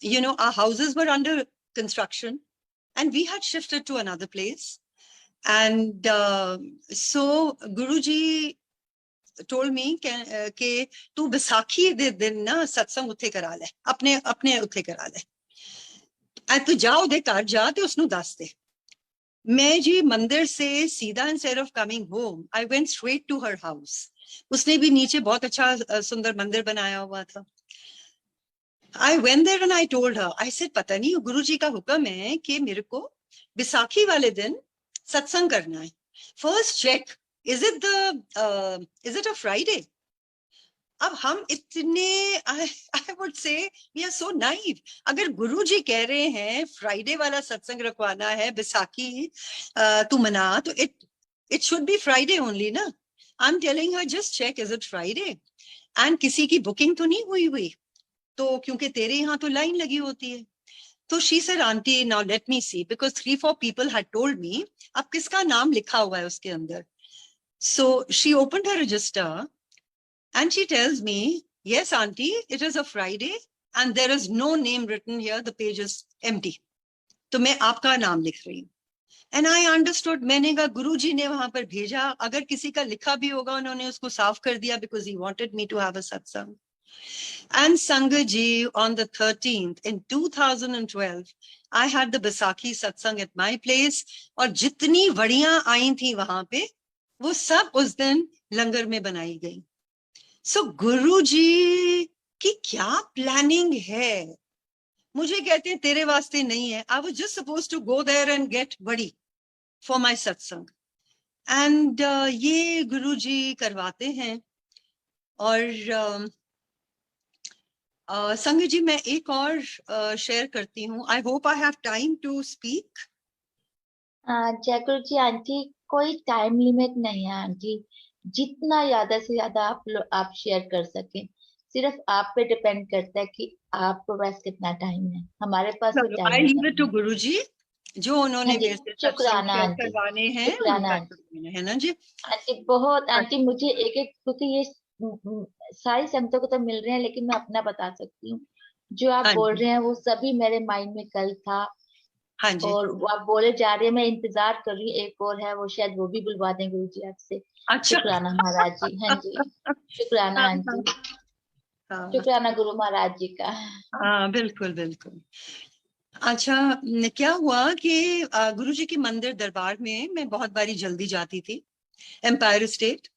you know, our houses were under construction and we had shifted to another place. And so Guruji told me कि तू बैसाखी दे दिन ना सत्संग उत्थे करा ले, अपने अपने उत्थे करा ले, and तू जा उदे घर जा ते उसनु दस दे। मैं जी मंदिर से सीधा, instead of coming home, I went straight to her house. उसने भी नीचे बहुत अच्छा सुंदर मंदिर बनाया हुआ था। I went there and I told her, I said पता नहीं गुरुजी का हुक्म है कि मेरे को बैसाखी वाले दिन सत्संग करना है। First check, is it a Friday? अब हम इतने, I would say we are so naive. अगर गुरुजी कह रहे हैं फ्राइडे वाला सत्संग रखवाना है, बैसाखी तू मना, तो it should be Friday only ना। I'm telling her just check, is it Friday? And किसी की बुकिंग तो नहीं हुई, तो क्योंकि तेरे यहाँ तो लाइन लगी होती है। तो she said, auntie, now let me see, because 3-4 people had told me, अब किसका नाम लिखा हुआ है उसके अंदर। So she opened her register and she tells me, yes, auntie, it is a Friday and there is no name written here, the page is empty. तो मैं आपका नाम लिख रही हूँ। And I understood, मैंने कहा गुरुजी ने वहां पर भेजा, अगर किसी का लिखा भी होगा उन्होंने उसको साफ कर दिया, because he wanted me to have a satsang. And Sangaji, on the 13th in 2012, I had the Baisakhi satsang at my place, और जितनी वड़ियां आई थी वहां पे, वो सब उस दिन लंगर में बनाई गई। So गुरुजी की क्या प्लानिंग है, मुझे कहते हैं तेरे वास्ते नहीं है। I was just supposed to go there and get वड़ी for my satsang, and ये गुरुजी करवाते हैं। और संग जी मैं एक और शेयर करती हूँ। I hope I have time to speak. Jai Guru ji aunty, कोई टाइम लिमिट नहीं है आंटी, जितना ज्यादा से ज्यादा आप शेयर कर सकें, सिर्फ आप पे डिपेंड करता है कि आपको पास कितना टाइम है। हमारे पास तो time I leave it to नहीं है। गुरुजी, जो हाँ उन्होंने जी, वैसे सत्संग शुक्राना शेयर आंटी, करवाने हैं शुक्राना उनका आंटी। करवाना है ना जी। आंटी बहुत, अच्छा, आंटी मुझे एक एक, क्योंकि ये सारी संगतों को तो मिल रहे हैं, लेकिन मैं अपना बता सकती हूँ, जो आप हाँ बोल जी, रहे हैं वो सभी मेरे माइंड में कल था। हाँ जी। और वो आप बोले जा रहे हैं, मैं इंतजार कर रही हूँ, एक और है, वो शायद वो भी बुलवा दें गुरु जी आपसे। अच्छा। शुक्राना महाराज जी। हाँ जी, शुक्राना हाँ आंटी, हाँ शुक्राना गुरु महाराज जी का। हाँ, बिल्कुल बिल्कुल। अच्छा, क्या हुआ कि गुरुजी की मंदिर दरबार में मैं बहुत बारी जल्दी जाती थी, एम्पायर स्टेट।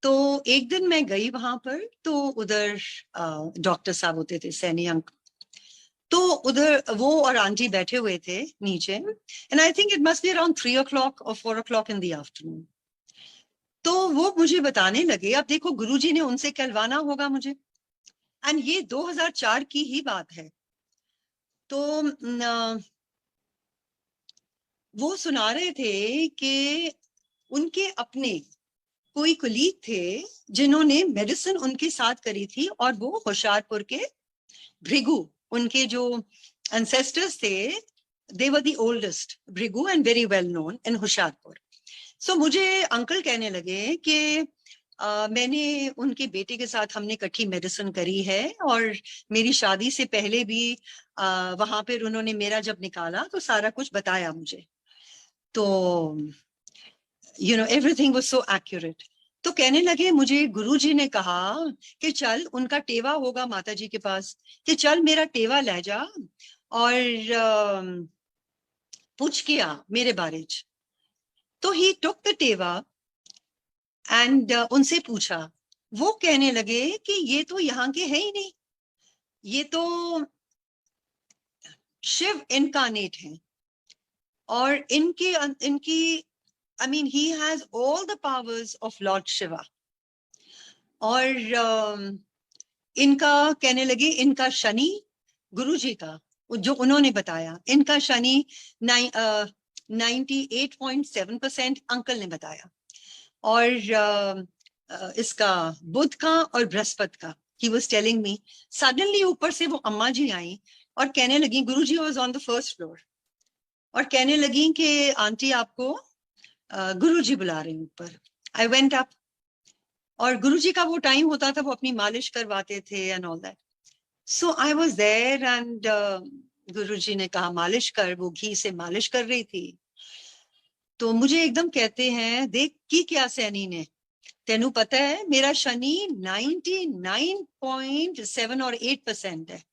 तो एक दिन मैं गई वहां पर, तो उधर डॉक्टर साहब होते थे, सैनी अंकल, तो उधर वो और आंटी बैठे हुए थे नीचे, and I think it must be around 3 o'clock और 4 o'clock इन द आफ्टरनून। तो वो मुझे बताने लगे, अब देखो गुरुजी ने उनसे कहलवाना होगा मुझे, एंड ये 2004 की ही बात है। तो वो सुना रहे थे कि उनके अपने कोई कुलीग थे जिन्होंने मेडिसिन उनके साथ करी थी, और वो होशियारपुर के भृगु, उनके जो एंसेस्टर्स थे, they were the oldest Bhrigu and very well known in Hoshiarpur. So मुझे अंकल कहने लगे कि मैंने उनके बेटे के साथ हमने इकट्ठी मेडिसिन करी है, और मेरी शादी से पहले भी वहां पर उन्होंने मेरा जब निकाला तो सारा कुछ बताया मुझे. तो everything was so accurate. तो कहने लगे मुझे गुरुजी ने कहा कि चल, उनका टेवा होगा माता जी के पास, कि चल मेरा टेवा ले जा और पूछ के आ मेरे बारे च. तो ही टुक द टेवा एंड उनसे पूछा. वो कहने लगे कि ये तो यहाँ के है ही नहीं, ये तो शिव इनकारनेट हैं, और इनकी I mean, he has all the powers of Lord Shiva. और इनका कहने लगे, इनका शनि, गुरुजी का जो उन्होंने बताया, इनका शनि 98.7% अंकल ने बताया, और इसका बुध का और बृहस्पति का. He was telling me. Suddenly ऊपर से वो अम्मा जी आई और कहने लगी, गुरुजी was on the first floor, और कहने लगी कि आंटी आपको गुरुजी बुला रहे हैं ऊपर. आई वेंट अप, और गुरुजी का वो टाइम होता था, वो अपनी मालिश करवाते थे and all that. So I was there and Guruji ने कहा मालिश कर. वो घी से मालिश कर रही थी. तो मुझे एकदम कहते हैं, देख की क्या सैनी ने, तेनू पता है मेरा शनि 99.7 और 8% है.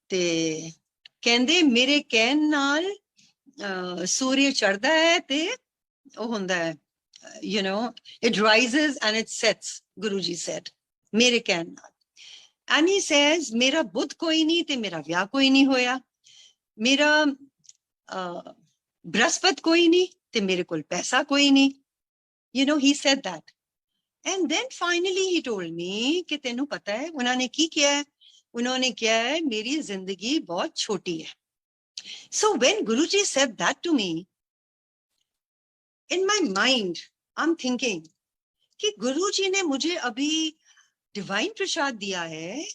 ते कहंदे मेरे कहन नाल सूर्य चढ़दा है ते होंदा है, it rises and it sets, Guruji said, मेरे कहन नाल. And he says, मेरा बुध कोई नहीं ते मेरा व्याह कोई नहीं होया, मेरा बृहस्पति कोई नहीं ते मेरे कोल पैसा कोई नहीं. He said that. And then finally he told me कि तेनू पता है उन्होंने की किया है, उन्होंने किया है मेरी जिंदगी बहुत छोटी है. So when Guruji said that to me, in my mind, I'm thinking कि गुरुजी ने मुझे अभी डिवाइन प्रसाद दिया है,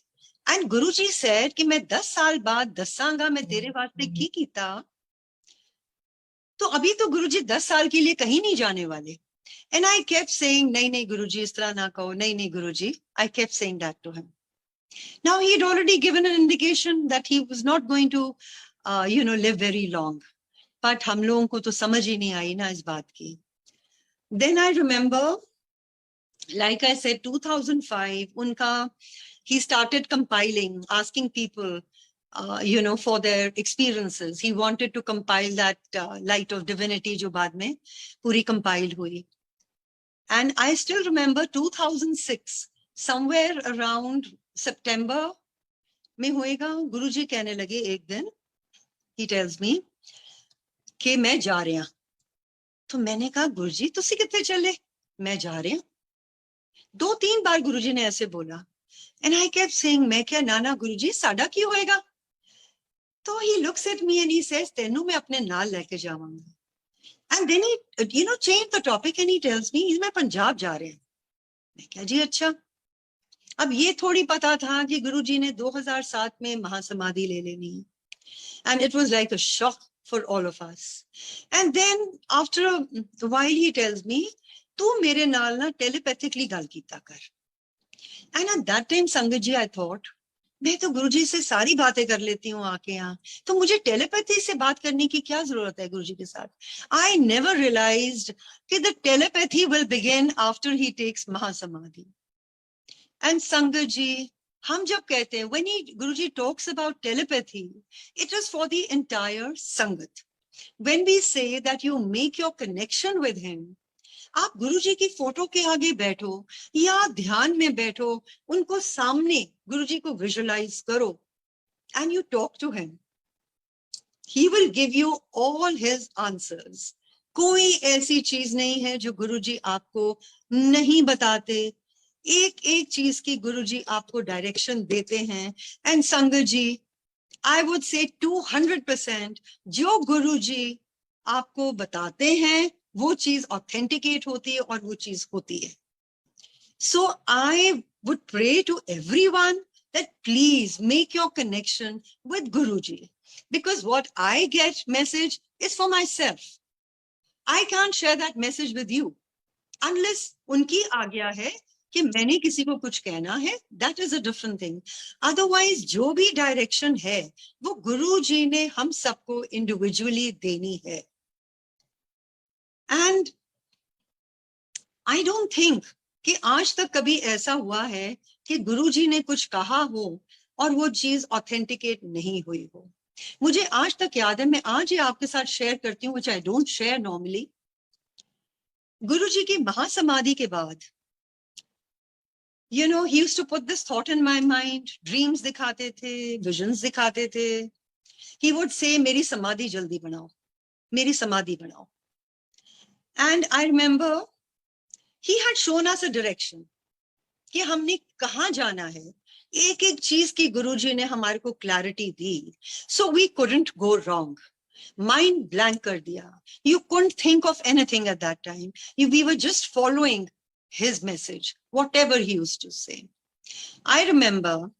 and गुरुजी said कि मैं 10 साल बाद दसांगा मैं तेरे वास्ते की कीता. तो अभी तो गुरुजी 10 साल के लिए कहीं नहीं जाने वाले. And I kept saying, नहीं नहीं गुरुजी इस तरह ना कहो, नहीं नहीं गुरुजी. I kept saying that to him. Now he had already given an indication that he was not going to live very long. But हम लोगों को तो समझ ही नहीं आई ना इस बात की. Then I remember, like I said, 2005, he started compiling, asking people, for their experiences. He wanted to compile that light of divinity जो बाद में पूरी compiled हुई. And I still remember 2006, somewhere around September में होएगा, गुरुजी कहने लगे एक दिन, he tells me, कि मैं जा रहा. तो मैंने कहा गुरुजी तुसी कितने चले? मैं जा रहा. 2-3 बार गुरुजी ने ऐसे बोला. And I kept saying, मैं क्या नाना गुरुजी साडा की होएगा? तो he looks at me and he says, तेनू मैं अपने नाल लेके जावांगा. And then he changed the topic and he tells me, मैं पंजाब जा रहा. मैं क्या जी अच्छा. अब ये थोड़ी पता था कि गुरुजी ने 2007 में महासमाधि ले लेनी है. And it was like a shock for all of us. And then after a while he tells me, तू मेरे नाल ना telepathically गल कीता कर. And at that time संगत जी I thought, मैं तो गुरुजी से सारी बातें कर लेती हूँ आके यहाँ, तो मुझे telepathy से बात करने की क्या जरूरत है गुरुजी के साथ. I never realized कि the telepathy will begin after he takes महासमाधि. And संगत जी, हम जब कहते हैं, when Guruji talks about telepathy, it is for the entire Sangat. When we say that you make your connection with him, आप गुरुजी की photo के आगे बैठो या ध्यान में बैठो, उनको सामने गुरुजी को विजुलाइज करो, and you talk to him. He will give you all his answers. कोई ऐसी चीज नहीं है जो गुरुजी आपको नहीं बताते. एक एक चीज की गुरुजी आपको डायरेक्शन देते हैं. एंड संगत जी, I would say 200% जो गुरुजी आपको बताते हैं वो चीज ऑथेंटिकेट होती है और वो चीज होती है. So I would pray to everyone that please make your connection with Guruji, because what I get message is for myself. I can't share that message with you unless उनकी आज्ञा है कि मैंने किसी को कुछ कहना है. That is a different thing. Otherwise जो भी डायरेक्शन है वो गुरु जी ने हम सबको इंडिविजुअली देनी है. And I don't think कि आज तक कभी ऐसा हुआ है कि गुरुजी ने कुछ कहा हो और वो चीज ऑथेंटिकेट नहीं हुई हो. मुझे आज तक याद है, मैं आज ही आपके साथ शेयर करती हूँ, which I don't share normally. गुरुजी की महासमाधि के बाद, you know, he used to put this thought in my mind, dreams दिखाते थे, visions दिखाते थे. He would say, मेरी समाधि जल्दी बनाओ, मेरी समाधि बनाओ. And I remember he had shown us a direction कि हमने कहाँ जाना है. एक एक चीज की गुरुजी ने हमारे को clarity the. So we couldn't go wrong. Mind blank कर दिया. You couldn't think of anything at that time. We were just following his message, whatever he used to say. I remember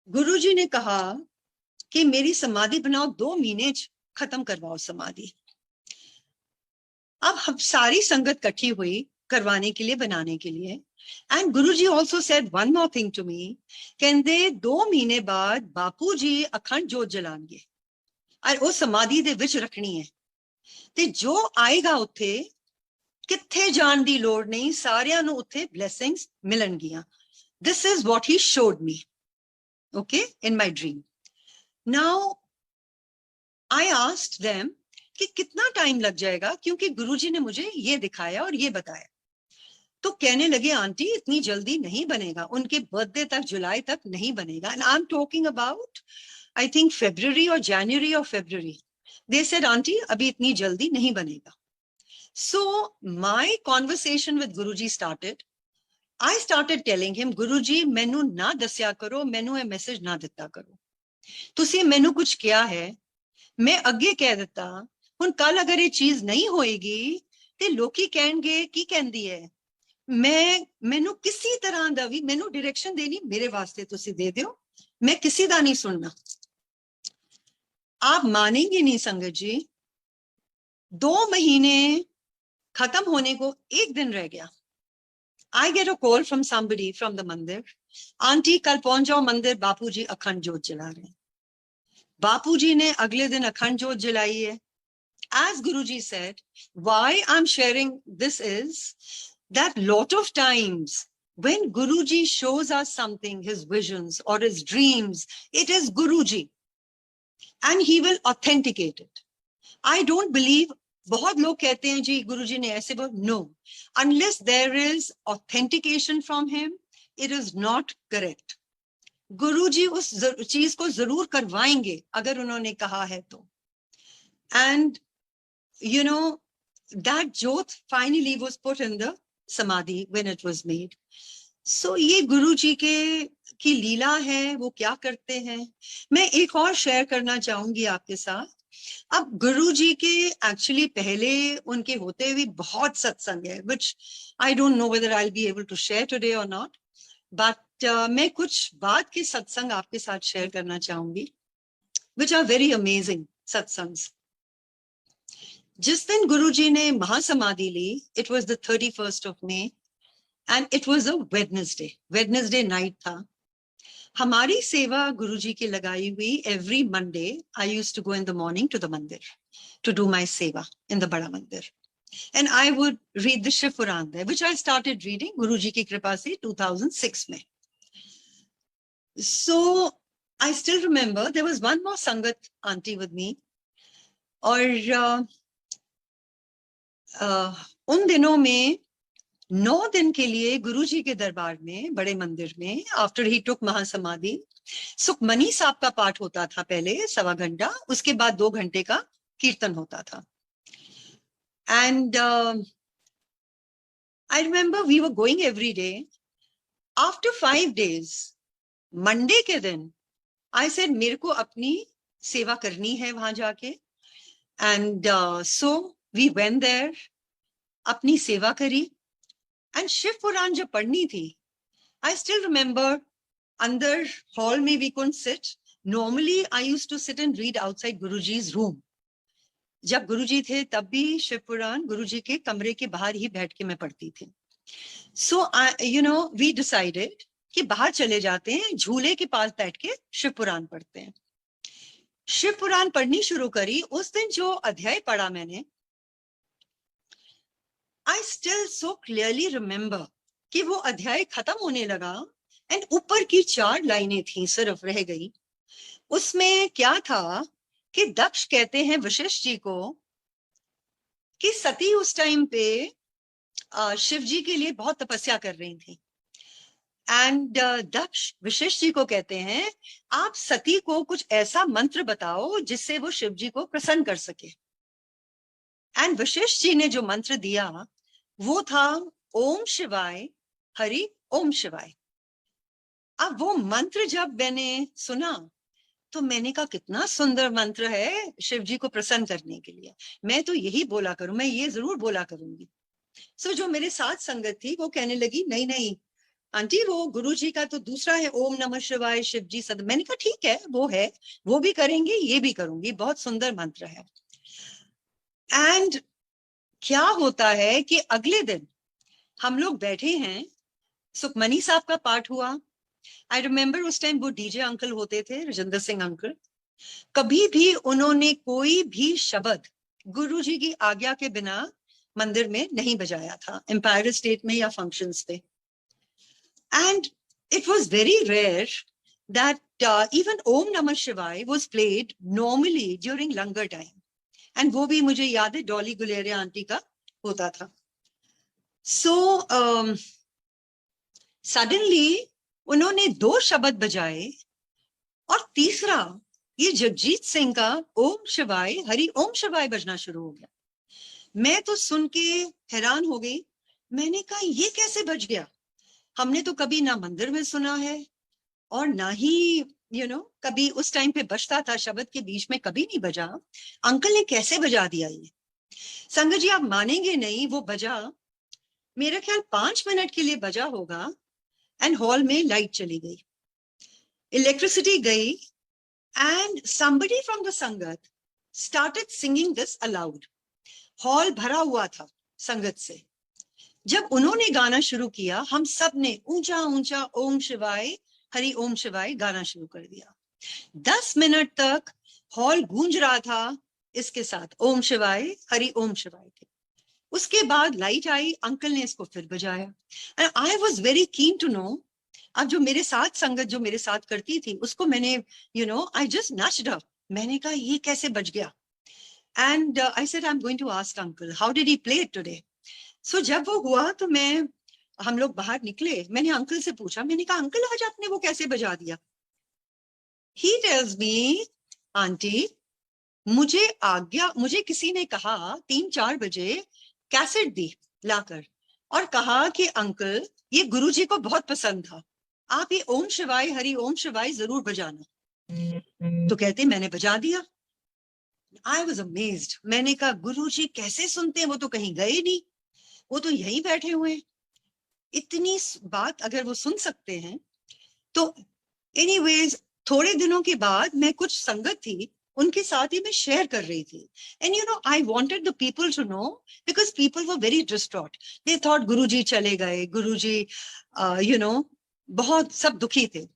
गुरुजी ने कहा कि मेरी समाधि बनाओ, 2 महीने खत्म करवाओ समाधि. अब हम सारी संगत इकट्ठी हुई करवाने के लिए, बनाने के लिए. And Guruji also said one more thing to me. कहंदे 2 महीने बाद बापू जी अखंड जोत जलाएंगे और वो समाधि ਦੇ ਵਿੱਚ ਰੱਖਣੀ ਹੈ ਤੇ ਜੋ ਆਏਗਾ ਉੱਥੇ ਕਿੱਥੇ ਜਾਣ ਦੀ ਲੋੜ ਨਹੀਂ, ਸਾਰਿਆਂ ਨੂੰ ਉੱਥੇ blessings ਮਿਲਣਗੀਆਂ. This is what he showed me, okay, in my dream. Now I asked them कि कितना टाइम लग जाएगा, क्योंकि गुरुजी ने मुझे ये दिखाया और ये बताया. तो कहने लगे आंटी इतनी जल्दी नहीं बनेगा, उनके बर्थडे तक, जुलाई तक नहीं बनेगा. And I'm talking about I think February or January or February. They said aunty अभी इतनी जल्दी नहीं बनेगा. So my conversation with Guruji started. I started telling him, Guruji मैनू ना दस्या करो, मैनू ये मैसेज ना दिता करो. तुसी मैनू कुछ किया है, मैं अगे कह दिता. हुण कल अगर ये चीज नहीं होएगी ते लोकी कहणगे की कहंदी है. मैनू किसी तरह दा भी मैनू डायरेक्शन देनी मेरे वास्ते तुसी दे दियो, मैं किसी दा नहीं सुनना. आप मानेंगे नहीं संगत जी, 2 महीने खत्म होने को 1 दिन रह गया. I get a call from somebody from the मंदिर, आंटी कल पहुंच जाओ मंदिर, बापूजी अखंड जोत जला रहे हैं. बापूजी ने अगले दिन अखंड जोत जलाई है. As Guruji said, why I'm sharing this is that lot of times when Guruji shows us something, his visions or his dreams, it is Guruji and he will authenticate it. I don't believe, बहुत लोग कहते हैं जी गुरुजी ने ऐसे बोला. No, unless there is authentication from him, it is not correct. गुरुजी उस चीज को जरूर करवाएंगे अगर उन्होंने कहा है तो. And you know, that jyot finally was put in the samadhi when it was made. So ये गुरुजी के की लीला है, वो क्या करते हैं. मैं एक और शेयर करना चाहूंगी आपके साथ. अब गुरुजी के एक्चुअली पहले उनके होते हुए बहुत सत्संग है, which I don't know whether I'll be able to share today or not, but मैं कुछ बाद के सत्संग आपके साथ शेयर करना चाहूंगी, which are very amazing satsangs. जिस दिन गुरुजी ने महासमाधि ली, it was the 31st of May and it was a Wednesday night था. हमारी सेवा गुरुजी की लगाई हुई. Every Monday I used to go in the morning to the mandir to do my seva in the Bada Mandir, and I would read the Shiv Puran there, which I started reading गुरुजी की कृपा से 2006 में. So I still remember there was one more sangat auntie with me, और उन दिनों में 9 दिन के लिए गुरुजी के दरबार में, बड़े मंदिर में, आफ्टर ही टुक महासमाधि, सुखमनी साहब का पाठ होता था पहले 1.25 घंटा, उसके बाद 2 घंटे का कीर्तन होता था. And I remember we were going every day. After 5 days, Monday के दिन, आई सेड मेरे को अपनी सेवा करनी है वहां जाके. And so we went there, अपनी सेवा करी, and शिव पुराण जब पढ़नी थी, I still remember अंदर हॉल में we couldn't sit. Normally I used to sit and read outside Guruji's room. जब गुरुजी थे तब भी शिव पुराण गुरुजी के कमरे के बाहर ही बैठ के मैं पढ़ती थी. So we decided कि बाहर चले जाते हैं, झूले के पास बैठ के शिव पुराण पढ़ते हैं. शिव पुराण पढ़नी शुरू करी. उस दिन जो अध्याय पढ़ा मैंने, I still so clearly remember कि वो अध्याय खत्म होने लगा एंड ऊपर की 4 लाइनें थी सिर्फ रह गई. उसमें क्या था कि दक्ष कहते हैं वशिष्ठ जी को कि सती उस टाइम पे शिव जी के लिए बहुत तपस्या कर रही थी. एंड दक्ष वशिष्ठ जी को कहते हैं आप सती को कुछ ऐसा मंत्र बताओ जिससे वो शिव जी को प्रसन्न कर सके. एंड वशिष्ठ जी ने जो मंत्र दिया वो था ओम शिवाय हरि ओम शिवाय. अब वो मंत्र जब मैंने सुना तो मैंने कहा कितना सुंदर मंत्र है शिव जी को प्रसन्न करने के लिए, मैं तो यही बोला करूं, मैं ये जरूर बोला करूंगी. सो जो मेरे साथ संगत थी वो कहने लगी नहीं नहीं आंटी वो गुरु जी का तो दूसरा है ओम नमः शिवाय शिव जी सद. मैंने कहा ठीक है वो भी करेंगे, ये भी करूंगी, बहुत सुंदर मंत्र है. एंड क्या होता है कि अगले दिन हम लोग बैठे हैं, सुखमनी साहब का पाठ हुआ. आई रिमेम्बर उस टाइम वो डीजे अंकल होते थे, राजेंद्र सिंह अंकल. कभी भी उन्होंने कोई भी शब्द गुरु जी की आज्ञा के बिना मंदिर में नहीं बजाया था, एम्पायर स्टेट में या फंक्शंस पे. And it was very rare that even Om Namah Shivaya was played normally during langar time. And वो भी मुझे याद है डॉली गुलेरिया आंटी का होता था. सो सडनली उन्होंने 2 शब्द बजाए और तीसरा ये जगजीत सिंह का ओम शिवाय हरि ओम शिवाय बजना शुरू हो गया. मैं तो सुन के हैरान हो गई. मैंने कहा ये कैसे बज गया, हमने तो कभी ना मंदिर में सुना है और ना ही कभी उस टाइम पे बजता था, शब्द के बीच में कभी नहीं बजा. अंकल ने कैसे बजा दिया ये. संगत जी आप मानेंगे नहीं, वो बजा मेरा ख्याल 5 मिनट के लिए बजा होगा एंड हॉल में लाइट चली गई, इलेक्ट्रिसिटी गई एंड somebody from the संगत started singing this aloud. Hall भरा हुआ था संगत से. जब उन्होंने गाना शुरू किया हम सब ने ऊंचा ऊंचा ओम शिवाय हरि ओम शिवाय गाना शुरू कर दिया. 10 मिनट तक हॉल गूंज रहा था इसके साथ ओम शिवाय हरि ओम शिवाय के. उसके बाद लाइट आई, अंकल ने इसको फिर बजाया. And I was very keen to know. अब जो मेरे साथ संगत जो मेरे साथ करती थी उसको मैंने आई जस्ट नच्ड अप. मैंने कहा ये कैसे बज गया. And I said I am going to ask uncle how did he play it today. सो जब वो हुआ तो हम लोग बाहर निकले, मैंने अंकल से पूछा, मैंने कहा अंकल आज आपने वो कैसे बजा दिया. ही टेल्स मी आंटी मुझे किसी ने कहा 3-4 बजे कैसेट दी लाकर और कहा कि अंकल ये गुरुजी को बहुत पसंद था, आप ये ओम शिवाय हरि ओम शिवाय जरूर बजाना. तो कहते मैंने बजा दिया. I was amazed. मैंने कहा गुरुजी कैसे सुनते हैं, वो तो कहीं गए नहीं, वो तो यहीं बैठे हुए हैं. इतनी बात अगर वो सुन सकते हैं तो. एनीवेज थोड़े दिनों के बाद मैं कुछ संगत थी उनके साथ ही मैं शेयर कर रही थी. And I wanted the people to know because people were very distraught. They thought Guruji चले गए, गुरुजी बहुत सब दुखी थे.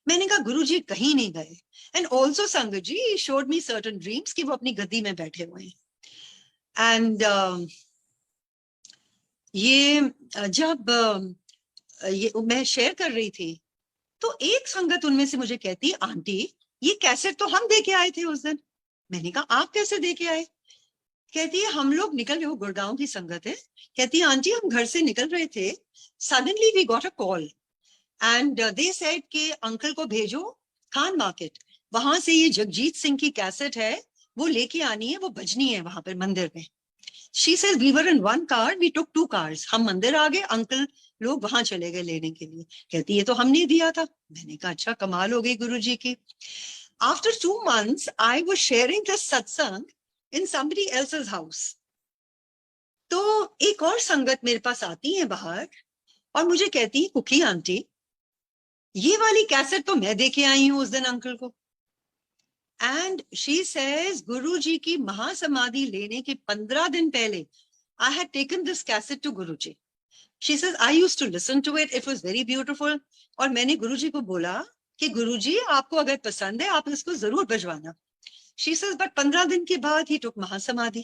मैंने कहा गुरुजी कहीं नहीं गए. एंड ऑल्सो संगत जी शोड मी सर्टन ड्रीम्स कि वो अपनी गद्दी में बैठे हुए हैं. एंड ये जब ये मैं शेयर कर रही थी तो एक संगत उनमें से मुझे कहती आंटी ये कैसेट तो हम दे के आए थे उस दिन. मैंने कहा आप कैसे दे के आए. कहती है हम लोग निकल रहे, वो गुड़गांव की संगत है, कहती है आंटी हम घर से निकल रहे थे, suddenly we got a call and they said कि अंकल को भेजो खान मार्केट, वहां से ये जगजीत सिंह की कैसेट है वो लेके आनी है, वो बजनी है वहां पर मंदिर में. She says we were in one car, we took 2 cars. हम मंदिर आ गए, अंकल लोग वहां चले गए लेने के लिए. कहती है तो हमने दिया था. मैंने कहा अच्छा कमाल हो गई गुरुजी की. After 2 months, I was sharing this satsang in somebody else's house. तो एक और संगत मेरे पास आती है बाहर और मुझे कहती है, कुकी आंटी, ये वाली कैसेट तो मैं देखे आई हूँ उस दिन अंकल को. एंड शी सेज, गुरुजी की महासमाधि लेने के 15 दिन पहले I had taken this cassette to Guruji. She says, I used to listen to it. It was very beautiful. और मैंने गुरुजी को बोला कि गुरुजी, आपको अगर पसंद है आप इसको जरूर बजवाना. She says, but 15 दिन के बाद he took महासमाधि.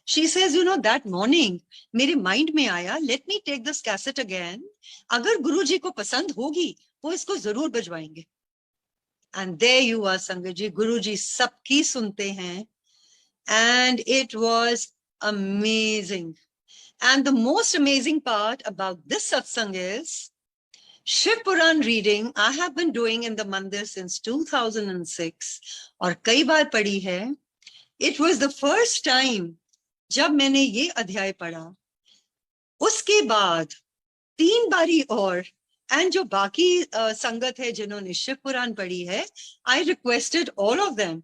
She says, you know, that morning मेरे माइंड में आया, let me take this cassette again. अगर गुरुजी को पसंद होगी वो इसको जरूर बजवाएंगे. And there you are, संगत जी, गुरुजी सबकी सुनते हैं. And it was amazing. And the most amazing part about this satsang is Shiv Puran reading I have been doing in the mandir since 2006 और कई बार पढ़ी है. It was the first time जब मैंने ये अध्याय पढ़ा, उसके बाद 3 बारी और, एंड जो बाकी संगत है जिन्होंने शिव पुराण पढ़ी है, I requested all of them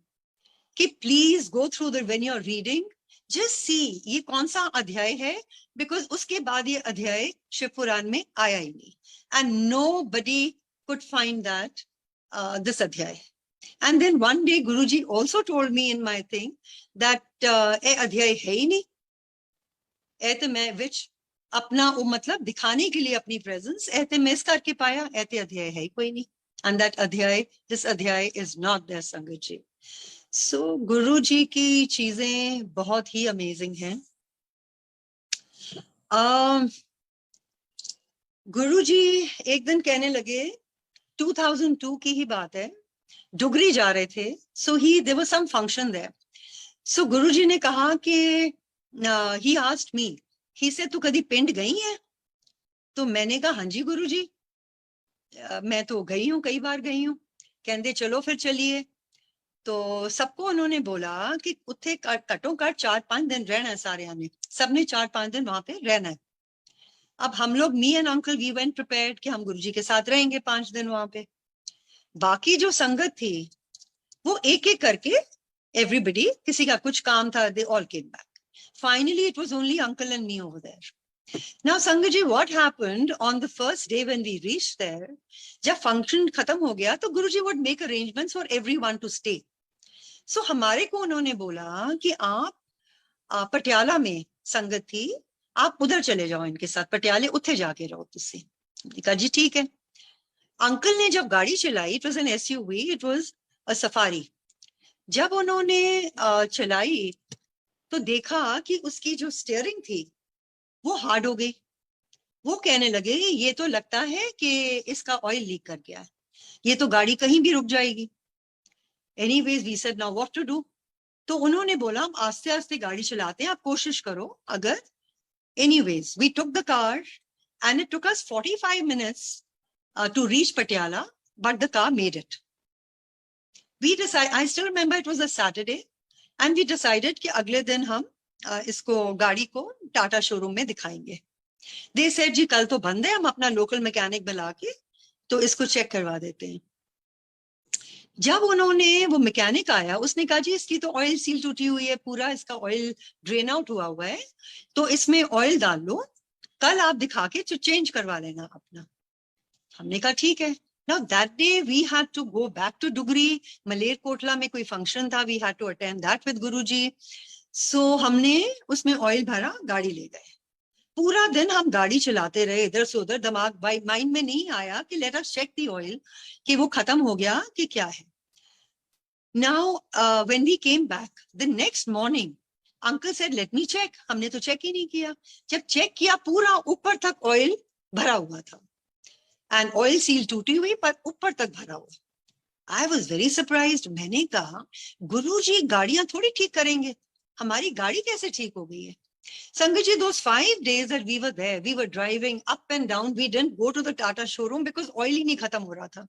कि please go through the, when you're reading, just see ये कौन सा अध्याय है, because उसके बाद ये अध्याय शिव पुराण में आया ही नहीं. And nobody could find that this अध्याय. And then one day Guruji also told me in my thing that ये अध्याय है ही नहीं. ऐते मैं which अपना वो मतलब दिखाने के लिए अपनी presence ऐते मिस करके पाया, ऐते अध्याय है ही कोई नहीं. And that अध्याय, this अध्याय is not there, संगत जी. So गुरुजी की चीजें बहुत ही अमेजिंग हैं. गुरुजी एक दिन कहने लगे, 2002 की ही बात है, डुगरी जा रहे थे. So there was some function there. So Guruji ने कहा कि he asked me, he said, तू कभी पिंड गई है? तो मैंने कहा हाँ जी गुरुजी, मैं तो गई हूँ, कई बार गई हूँ. कहते चलो फिर चलिए. तो सबको उन्होंने बोला कि उत्थे कटो कट 4-5 दिन रहना है सारे आने, सबने 4-5 दिन वहां पे रहना है. अब हम लोग, me and uncle, we went prepared कि हम गुरुजी के साथ रहेंगे 5 दिन वहां पे. बाकी जो संगत थी वो एक एक करके, एवरीबडी, किसी का कुछ काम था, they all came back. Finally it was only uncle and me over there. Now Sangat ji, what happened on the first day when we reached there, जब फंक्शन खत्म हो गया तो गुरुजी would make arrangements for everyone to stay. So हमारे को उन्होंने बोला कि आप पटियाला में संगत थी, आप उधर चले जाओ इनके साथ, पटियाले उत्थे जाके रहो तुसी. कहा जी ठीक है. अंकल ने जब गाड़ी चलाई, it was an SUV, it was a safari. जब उन्होंने चलाई तो देखा कि उसकी जो स्टीयरिंग थी वो हार्ड हो गई. वो कहने लगे ये तो लगता है कि इसका ऑयल लीक कर गया है, ये तो गाड़ी कहीं भी रुक जाएगी. Anyways we said now what to do. तो उन्होंने बोला हम आस्ते आस्ते गाड़ी चलाते हैं, आप कोशिश करो अगर. Anyways we took the car and it took us 45 minutes to reach Patiala, but the car made it. We decided, I still remember it was a Saturday, and we decided कि अगले दिन हम इसको गाड़ी को टाटा शोरूम में दिखाएंगे. They said जी कल तो बंद है, हम अपना लोकल मैकेनिक बुला के तो इसको चेक करवा देते हैं. जब उन्होंने, वो मैकेनिक आया, उसने कहा जी इसकी तो ऑयल सील टूटी हुई है, पूरा इसका ऑयल ड्रेन आउट हुआ हुआ है, तो इसमें ऑयल डाल लो, कल आप दिखा के चेंज करवा लेना अपना. हमने कहा ठीक है. Now that day we had to go back to Dugri, Malerkotla में कोई फंक्शन था, we had to attend that with Guruji. So हमने उसमें ऑयल भरा, गाड़ी ले गए. पूरा दिन हम गाड़ी चलाते रहे इधर से उधर, दिमाग माइंड में नहीं आया कि let us check the oil कि वो खत्म हो गया कि क्या है. Now when we came back the next morning, uncle said let me check. हमने तो चेक ही नहीं किया. जब चेक किया पूरा ऊपर तक ऑयल भरा हुआ था, एंड ऑयल सील टूटी हुई पर ऊपर तक भरा हुआ. I was very surprised. मैंने कहा गुरुजी गाड़ियां थोड़ी ठीक करेंगे, हमारी गाड़ी कैसे ठीक हो गई है. संगत जी, those 5 days that we were there, we were driving up and down, we didn't go to the Tata showroom because oil ही नहीं खत्म हो रहा था.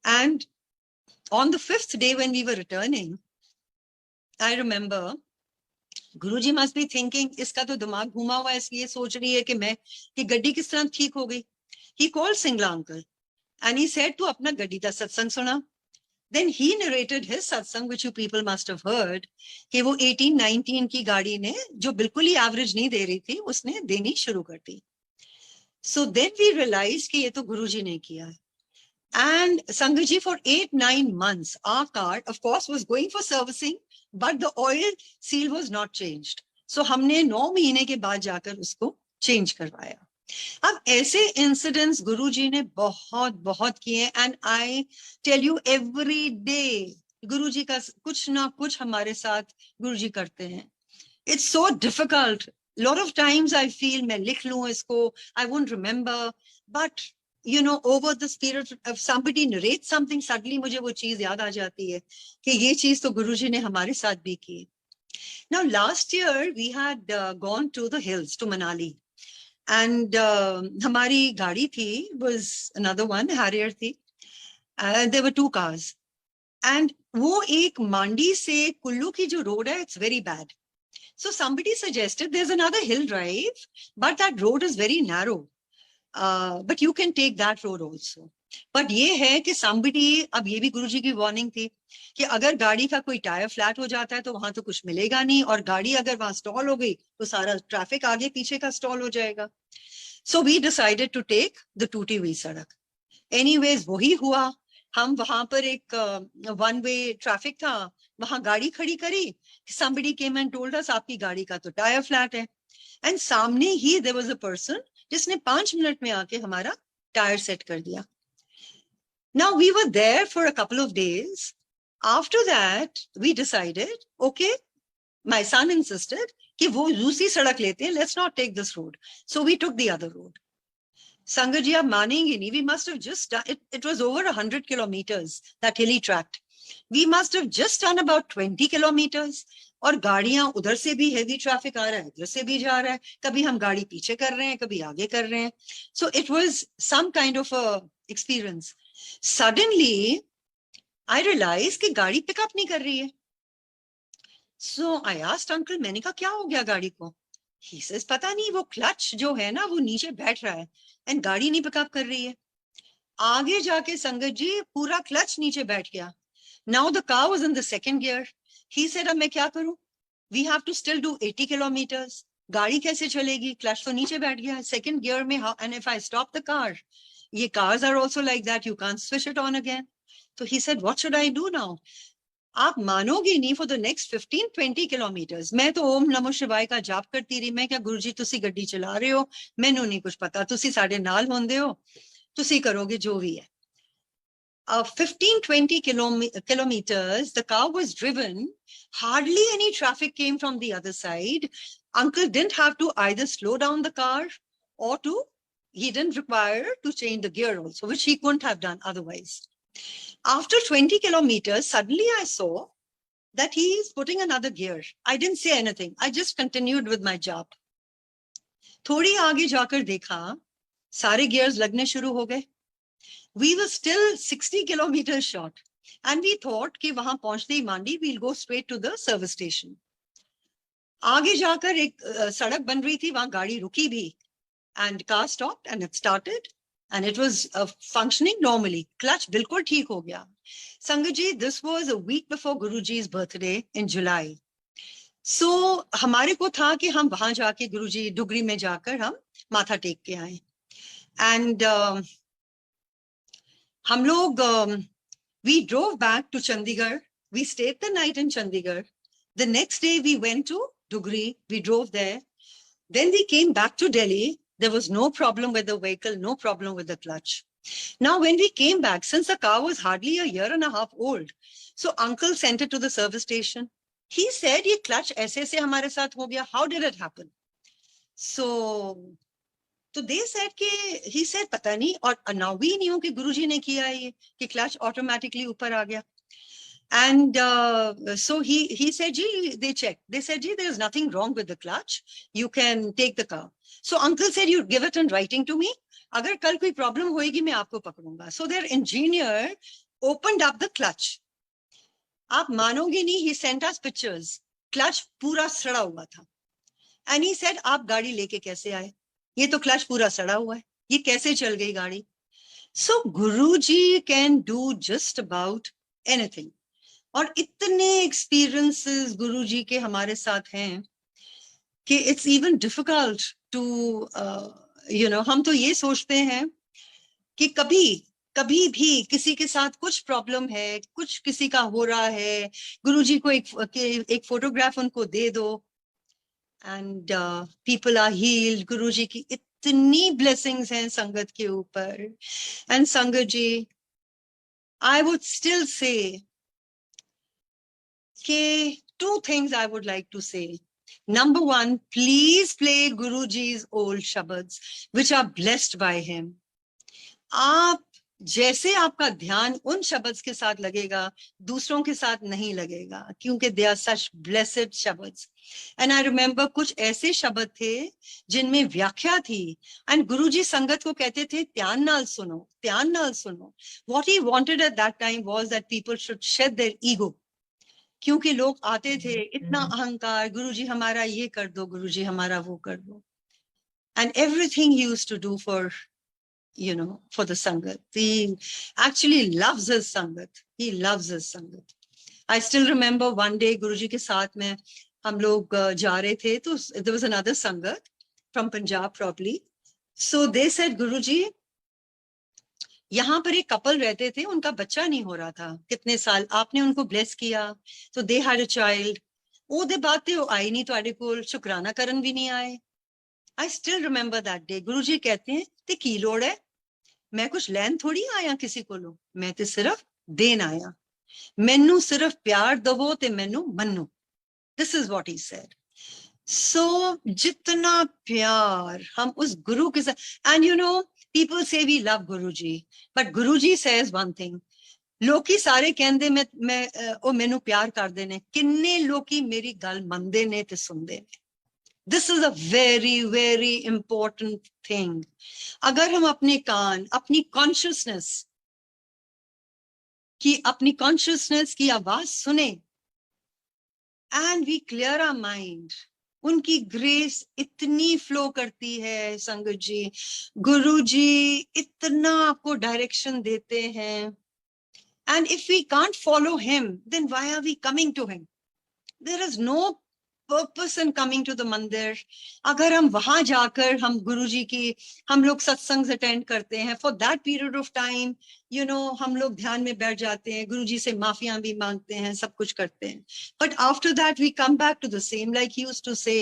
And on the 5th day when we were returning, I remember Guruji must be thinking इसका तो दिमाग घुमा हुआ है, इसलिए सोच रही है कि गड्डी किस तरह ठीक हो गई. He called Singla uncle and he said, तू अपना गड्डी का सत्संग सुना. Then he narrated his satsang, which you people must have heard, कि वो 18-19 की गाड़ी ने जो बिल्कुल ही एवरेज नहीं दे रही थी, उसने देनी शुरू कर दी. So then we realized कि ये तो गुरुजी ने किया है. And Sangaji, for 8-9 months, our car, of course, was going for servicing, but the oil seal was not changed. So हमने 9 महीने के बाद जाकर उसको change करवाया. अब ऐसे इंसिडेंट्स गुरुजी ने बहुत बहुत किए, and I tell you every day Guruji का कुछ ना कुछ हमारे साथ गुरुजी करते हैं. It's so difficult. Lot of times I feel मैं लिख लूं इसको, I won't remember, but you know, over the spirit of somebody narrates something, suddenly मुझे वो चीज याद आ जाती है कि ये चीज तो गुरुजी ने हमारे साथ भी की. Now last year we had gone to the hills, to Manali, and हमारी गाड़ी थी, was another one, Harrier थी. There were 2 cars, and वो एक मांडी से कुल्लू की जो रोड है, it's very bad. So somebody suggested there's another hill drive, but that road is very narrow. But you can take that road also. But ये है कि somebody, अब ये भी गुरुजी की वार्निंग थी कि अगर गाड़ी का कोई टायर फ्लैट हो जाता है तो वहां तो कुछ मिलेगा नहीं, और गाड़ी अगर वहां स्टॉल हो गई तो सारा ट्रैफिक आगे पीछे का स्टॉल हो जाएगा. So we decided to take the टूटी हुई सड़क. Anyways, वही हुआ. हम वहां पर एक वन वे ट्रैफिक था, वहां गाड़ी खड़ी करी. Somebody came and told us आपकी गाड़ी का तो टायर फ्लैट है, एंड सामने ही there was a person जिसने 5 मिनट में आके हमारा टायर सेट कर दिया. Now we were there for a couple of days. After that we decided, okay, my son insisted कि वो दूसरी सड़क लेते हैं, let's not take this road. So we took the other road. संगत जी आप मानेंगे नहीं, we must have just done it. It was over 100 kilometers, that hilly tract. We must have just done about 20 kilometers. और गाड़ियां उधर से भी heavy traffic आ रहा है, उधर से भी जा रहा है, कभी हम गाड़ी पीछे कर रहे हैं, कभी आगे कर रहे हैं. So it was some kind of a experience. Suddenly I realize कि गाड़ी पिकअप नहीं कर रही है. सो आई आस्क्ड अंकल, मैंने कहा क्या हो गया गाड़ी को? ही सेज पता नहीं, वो क्लच जो है ना वो नीचे बैठ रहा है एंड गाड़ी नहीं पिकअप कर रही है. आगे जाके संगत जी पूरा क्लच नीचे बैठ गया. Now the car was in the second gear. He said, अब मैं क्या करूं? We have to still do 80 kilometers. गाड़ी कैसे चलेगी? क्लच तो नीचे बैठ गया है सेकंड गियर में. And if I stop the car, ये cars are also like that. You can't switch it on again. So he said, what should I do now? आप मानोगे नहीं, for the next 15-20 kilometers मैं तो ओम नमो शिवाय का जाप करती रही. मैं क्या गुरुजी तुसी गड्डी चला रहे हो, मैनू नहीं कुछ पता, तुसी साडे नाल होंदे हो, तुसी करोगे जो भी है. 15-20 kilometers, the car was driven. Hardly any traffic came from the other side. Uncle didn't have to either slow down the car or he didn't require to change the gear also, which he couldn't have done otherwise. After 20 kilometers, suddenly I saw that he is putting another gear. I didn't say anything. I just continued with my job. थोड़ी आगे जाकर देखा, सारे gears लगने शुरू हो गए. We were still 60 kilometers short, and we thought कि वहां पहुंचते ही मांडी we'll go straight to the service station. आगे जाकर एक सड़क बन रही थी, वहां गाड़ी रुकी भी, and car stopped and it started and it was functioning normally. Clutch बिल्कुल ठीक हो गया. संगत जी, this was a week before Guruji's birthday in July. So हमारे को था कि हम वहां जाके गुरुजी डुगरी में जाकर हम माथा टेक के आए. And हम लोग we drove back to Chandigarh. We stayed the night in Chandigarh. The next day we went to Dugri. We drove there. Then we came back to Delhi. There was no problem with the vehicle, no problem with the clutch. Now, when we came back, since the car was hardly a year and a half old, so uncle sent it to the service station. He said, "Ye clutch aise aise hamare saath ho gaya. How did it happen?" So they said he said पता नहीं, और now we knew कि गुरुजी ने किया है ये, कि clutch automatically ऊपर आ गया. And so he said, "Ji," they checked. They said, "Ji, there's nothing wrong with the clutch. You can take the car." So uncle said, "You give it in writing to me. अगर कल कोई problem होएगी मैं आपको पकड़ूंगा." So their engineer opened up the clutch. आप मानोगे नहीं, he sent us pictures. Clutch पूरा सड़ा हुआ था. And he said, आप गाड़ी लेके कैसे आए? ये तो क्लच पूरा सड़ा हुआ है, ये कैसे चल गई गाड़ी? So Guruji can do just about anything. और इतने एक्सपीरियंसेस गुरुजी के हमारे साथ हैं कि इट्स इवन डिफिकल्ट टू हम तो ये सोचते हैं कि कभी कभी भी किसी के साथ कुछ प्रॉब्लम है, कुछ किसी का हो रहा है, गुरुजी को एक फोटोग्राफ उनको दे दो एंड पीपल आर हील्ड। गुरुजी की इतनी ब्लेसिंग्स हैं संगत के ऊपर। एंड संगत ji, I would still say कि two things I would like to say. Number one, please play Guruji's old shabads, which are blessed by him. आप जैसे आपका ध्यान उन शब्द के साथ लगेगा, दूसरों के साथ नहीं लगेगा, क्योंकि they are such blessed shabads. And I remember कुछ ऐसे शब्द थे जिनमें व्याख्या थी, एंड गुरुजी संगत को कहते थे ध्यान नाल सुनो, ध्यान नाल सुनो। What he wanted eight that time was that people should shade their ego, क्योंकि लोग आते थे इतना अहंकार, गुरुजी हमारा ये कर दो, गुरुजी हमारा वो कर दो। And everything he used to do for for the sangat. He actually loves his sangat. He loves his sangat. I still remember one day Guruji के साथ में हम लोग जा रहे थे, तो there was another sangat from Punjab probably. So they said, Guruji, यहाँ पर एक कपल रहते थे, उनका बच्चा नहीं हो रहा था कितने साल, आपने उनको ब्लेस किया, तो they had a child. ਉਹਦੇ ਬਾਅਦ ਤੇ ਉਹ ਆਏ ਨਹੀਂ ਤੁਹਾਡੇ ਕੋਲ, ਸ਼ੁਕਰਾਨਾ ਕਰਨ ਵੀ ਨਹੀਂ ਆਏ। I still remember that day. Guruji कहते हैं ते की लोड़ है, मैं कुछ लैन थोड़ी आया किसी कोलों, मैं ते सिर्फ देन आया, मैनू सिर्फ प्यार दवो ते मैनू मन्नो। This is what he said. So जितना प्यार हम उस गुरु के साथ, and people say we love Guruji, but Guruji says one thing. लोकी सारे कहंदे मैं ओ मैनू प्यार कर देने, किन्ने लोकी मेरी गल मनदे ने ते सुनदे ने। This is a very, very important thing. अगर हम अपने कान, अपनी कॉन्शियसनेस की आवाज सुने, and we clear our mind, उनकी ग्रेस इतनी फ्लो करती है संगत जी, गुरु जी इतना आपको डायरेक्शन देते हैं, and if we can't follow him, then why are we coming to him? There is no purpose in coming to the मंदिर। अगर हम वहां जाकर हम गुरुजी की हम लोग सत्संग अटेंड करते हैं, for that period of time, हम लोग ध्यान में बैठ जाते हैं, गुरुजी से माफियां भी मांगते हैं, सब कुछ करते हैं, but after that we come back to the same, like he used to say,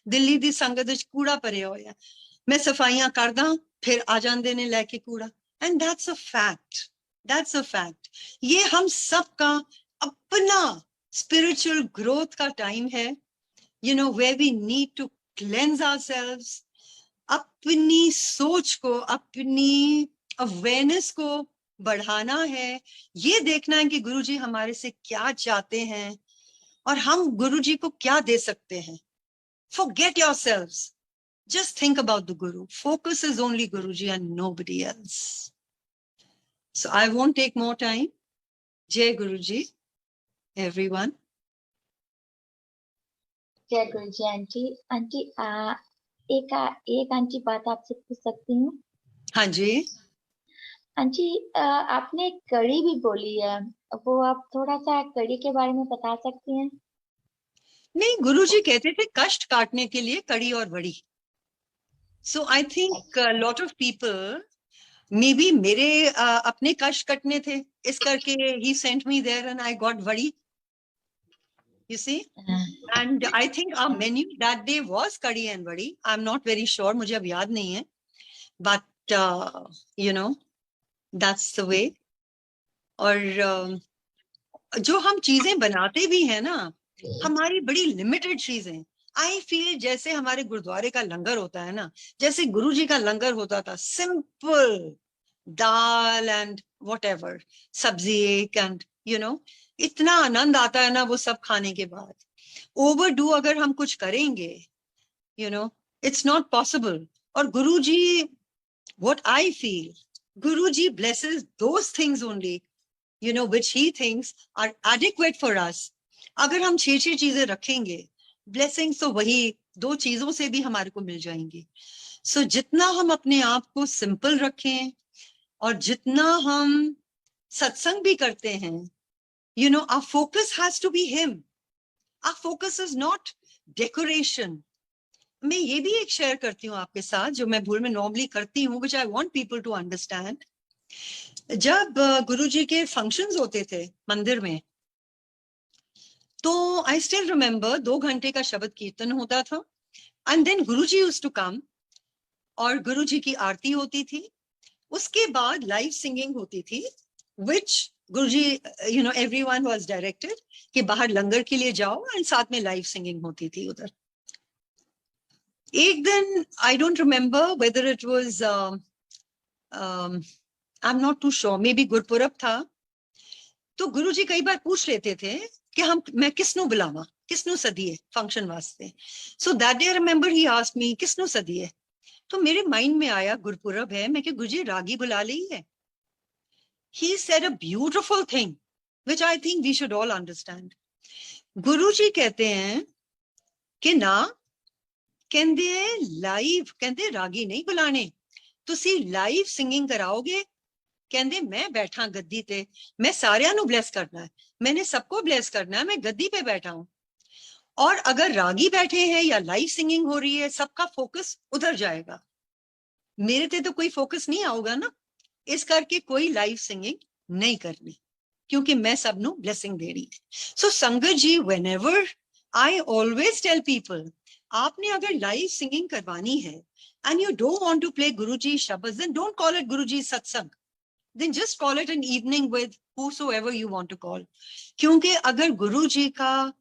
Delhi दी संगत विच कूड़ा भरिया होया, मैं सफाइयां कर दा, फिर आ जांदे ने लेके कूड़ा, and that's a fact, that's a fact। ये हम सबका अपना spiritual growth का टाइम है, where we need to cleanse ourselves, अपनी सोच को, अपनी अवेयरनेस को बढ़ाना है, ये देखना है कि गुरुजी हमारे से क्या चाहते हैं और हम गुरुजी को क्या दे सकते हैं। Forget yourselves, just think about the Guru. Focus is only Guruji and nobody else. So I won't take more time. Jai Guruji, everyone. जय गुरु जी। आंटी एक आंटी बात आपसे पूछ सकती हूँ? हाँ जी। आंटी आपने कड़ी भी बोली है, वो आप थोड़ा सा कड़ी के बारे में बता सकती हैं? नहीं, गुरुजी कहते थे कष्ट काटने के लिए कड़ी और वड़ी। So I think lot of people, maybe मेरे अपने कष्ट कटने थे, इस करके ही sent me there and I got वड़ी, you see। And I think our menu that day was curry and vadi. I'm not very sure, मुझे अब याद नहीं है, but that's the way। और जो हम चीजें बनाते भी हैं ना, हमारी बड़ी लिमिटेड चीजें। आई फील जैसे हमारे गुरुद्वारे का लंगर होता है ना, जैसे गुरुजी का लंगर होता था, सिंपल दाल एंड व्हाटएवर, सब्जी एक, एंड इतना आनंद आता है ना वो सब खाने के बाद। ओवरडू अगर हम कुछ करेंगे, it's not possible। और गुरुजी, what I feel, Guruji blesses those things only, which he thinks are adequate for us। अगर हम 6 चीजें रखेंगे, blessings तो वही 2 चीजों से भी हमारे को मिल जाएंगी। So जितना हम अपने आप को सिंपल रखें और जितना हम सत्संग भी करते हैं, You know, our focus has to be him. Our focus is not decoration. मैं ये भी एक शेयर करती हूँ आपके साथ, जो मैं भूल में नॉर्मली करती हूँ, which I want people to understand. जब गुरुजी के फंक्शंस होते थे मंदिर में, तो आई स्टिल रिमेम्बर 2 घंटे का शब्द कीर्तन होता था, and then Guruji used to come, और गुरुजी की आरती होती थी, उसके बाद लाइव सिंगिंग होती थी, which Guruji, you know, everyone was directed कि बाहर लंगर के लिए जाओ, एंड साथ में लाइव सिंगिंग होती थी उधर. एक दिन, I don't remember whether it was, I am not too sure, maybe Gurpurab था, तो गुरुजी कई बार पूछ लेते थे कि मैं किसनु बुलावा, किसनु सदिए फंक्शन वास्ते. So that day I remember he asked me किसनु सदिए. तो मेरे माइंड में आया गुरपुरब है, मैं कि गुरुजी रागी बुला ली है. He said a beautiful thing, which I think we should all understand. गुरुजी कहते हैं कि ना, कहते लाइव, कहते रागी नहीं बुलाने, तुसी लाइव सिंगिंग कराओगे. कहते मैं बैठा गद्दी ते, मैं सारियां नु ब्लेस करना है, मैंने सबको ब्लेस करना है, मैं गद्दी पे बैठा हूं, और अगर रागी बैठे हैं या लाइव सिंगिंग हो रही है, सबका फोकस उधर जाएगा, मेरे ते तो कोई फोकस नहीं आऊगा ना. इस करके कोई लाइव सिंगिंग नहीं करनी, क्योंकि मैं सबनों ब्लेसिंग दे रही. सो संगत जी, whenever I always tell people, आपने अगर लाइव सिंगिंग करवानी है and you don't want to play Guruji Shabad, then don't call it Guruji Satsang. Then just call it an evening with whosoever you want to call. क्योंकि अगर गुरुजी का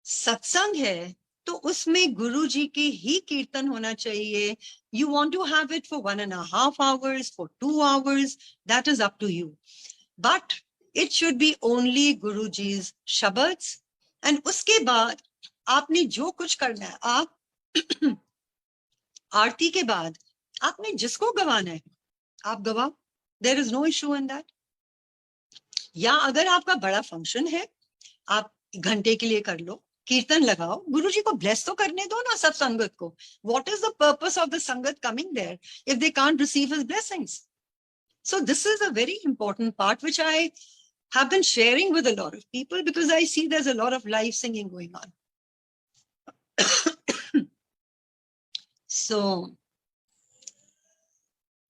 सत्संग है, तो उसमें गुरुजी के ही कीर्तन होना चाहिए. You want to have it for 1.5 hours, for 2 hours, that is up to you. But it should be only Guruji's Shabads. And उसके बाद आपने जो कुछ करना है, आप आरती के बाद आपने जिसको गवाना है आप गवाओ, there is no issue in that. या अगर आपका बड़ा फंक्शन है, आप घंटे के लिए कर लो, कीर्तन लगाओ, गुरुजी को ब्लेस तो करने दो ना सब संगत को. What is the purpose of the sangat coming there if they can't receive his blessings? So this is a very important part which I have been sharing with a lot of people, because I see there's a lot of live singing going on. So,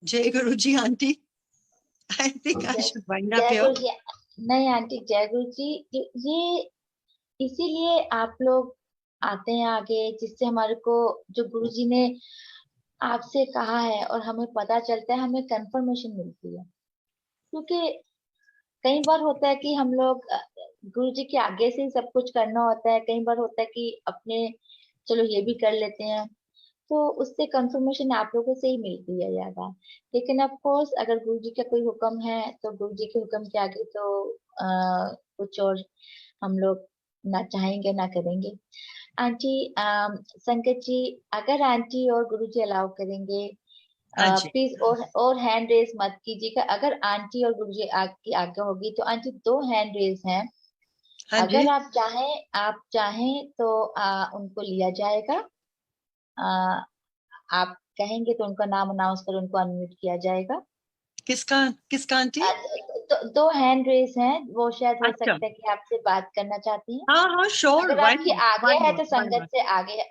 Jai Guruji auntie, I think I should wind up here. नहीं aunty, जय गुरु जी. ये इसीलिए आप लोग आते हैं आगे, जिससे हमारे को जो गुरु जी ने आपसे कहा है और हमें पता चलता है, हमें कंफर्मेशन मिलती है. क्योंकि कई बार होता है कि हम लोग गुरु जी के आगे से ही सब कुछ करना होता है, कई बार होता है कि अपने चलो ये भी कर लेते हैं, तो उससे कंफर्मेशन आप लोगों से ही मिलती है ज्यादा. लेकिन ऑफ कोर्स अगर गुरु जी का कोई हुक्म है, तो गुरु जी के हुक्म के आगे तो कुछ और हम लोग ना चाहेंगे ना करेंगे. आंटी, संकट जी, अगर आंटी और गुरु जी अलाउ करेंगे, प्लीज और हैंड रेज मत कीजिएगा. अगर आंटी और गुरु जी की आज्ञा होगी तो आंटी 2 हैंड रेज हैं. अगर आप चाहें तो उनको लिया जाएगा. आप कहेंगे तो उनका नाम अनाउंस कर उनको अनम्यूट किया जाएगा. किसका आंटी? 2 हैंड रेज हैं, वो शायद हो सकता है कि आपसे बात करना चाहती हैं. हाँ श्योर. अगर आपकी आगे है तो संगत से आगे है.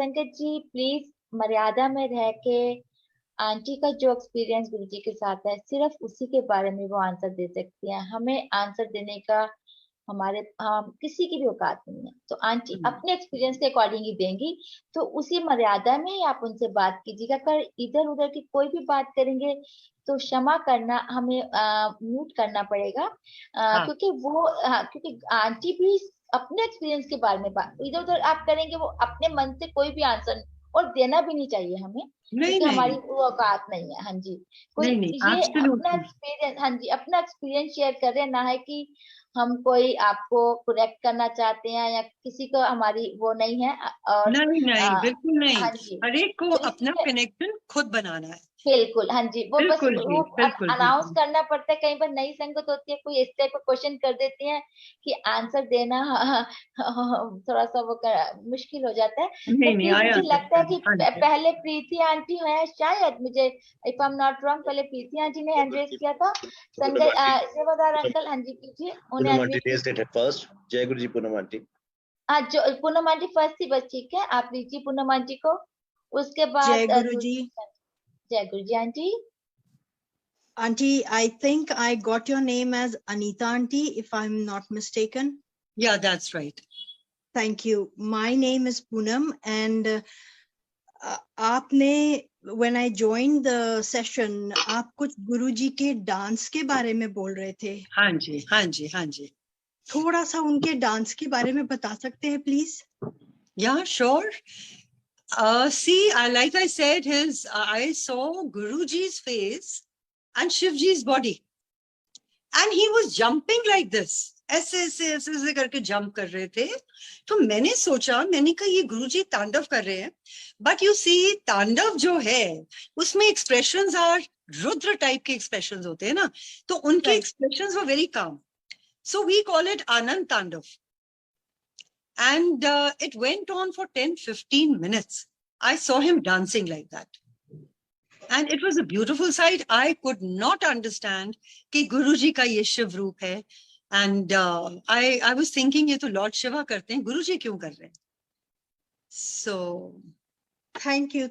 संगत जी, प्लीज मर्यादा में रह के आंटी का जो एक्सपीरियंस गुरु जी के साथ है, सिर्फ उसी के बारे में वो आंसर दे सकती है. हमें आंसर देने का किसी की भी औकात नहीं है. तो आंटी अपने एक्सपीरियंस के अकॉर्डिंग ही देंगी, तो उसी मर्यादा में ही आप उनसे बात कीजिएगा. अगर इधर उधर की कोई भी बात करेंगे तो क्षमा करना, हमें म्यूट करना पड़ेगा. क्योंकि क्योंकि आंटी भी अपने एक्सपीरियंस के बारे में इधर उधर आप करेंगे, वो अपने मन से कोई भी आंसर, और देना भी नहीं चाहिए हमें, क्योंकि हमारी वो औकात नहीं है. हाँ जी, कोई ये अपना एक्सपीरियंस, हाँ जी, अपना एक्सपीरियंस शेयर कर रहे हैं, ना है कि हम कोई आपको करेक्ट करना चाहते हैं या किसी को हमारी वो नहीं है. और नहीं बिल्कुल नहीं. हाँ जी, हर एक को अपना कनेक्शन खुद बनाना है. बिल्कुल. हाँ जी, वो बस अनाउंस करना पड़ता है. कई बार नई संगत होती है, कोई इस टाइप का क्वेश्चन कर देती है कि आंसर देना थोड़ा सा वो मुश्किल हो जाता है. मुझे लगता है कि पहले प्रीति आंटी आंटी है शायद, मुझे if I am not wrong, पहले प्रीति आंटी ने हैंड रेज किया था। संजय सेवादार अंकल, हाँ जी कीजिए, उन्हें Poonam aunty raised it at first. जय गुरु जी पूनम आंटी। जो पूनम आंटी फर्स्ट थी, बस ठीक है, आप लीजिए पूनम आंटी को। उसके बाद जय गुरु जी। जय Guru ji aunty. Auntie, I think I got your name as Anita Auntie, if I'm not mistaken. Yeah, that's right. Thank you. My name is Poonam, and आपने when I joined the session, आप कुछ गुरुजी के dance के बारे में बोल रहे थे। हाँ जी, हाँ जी, हाँ जी। थोड़ा सा उनके डांस के बारे में बता सकते हैं please? Yeah, sure. See, like I said, I saw Guruji's face and Shivji's body, and he was jumping like this. ऐसे करके जंप कर रहे थे। तो मैंने सोचा, मैंने कहा ये गुरुजी तांडव कर रहे हैं, बट यू सी तांडव जो है उसमें एक्सप्रेशंस आर रुद्र टाइप के एक्सप्रेशंस होते हैं ना, तो उनके expressions were very calm, so we call it Anand Tandav. And it went on for 10-15 minutes. I saw him dancing like that. And it was a beautiful sight. I could not understand कि गुरुजी का ये शिव रूप है. And I was thinking ये तो Lord Shiva करते हैं, गुरुजी क्यों कर रहे हैं? So Thank you.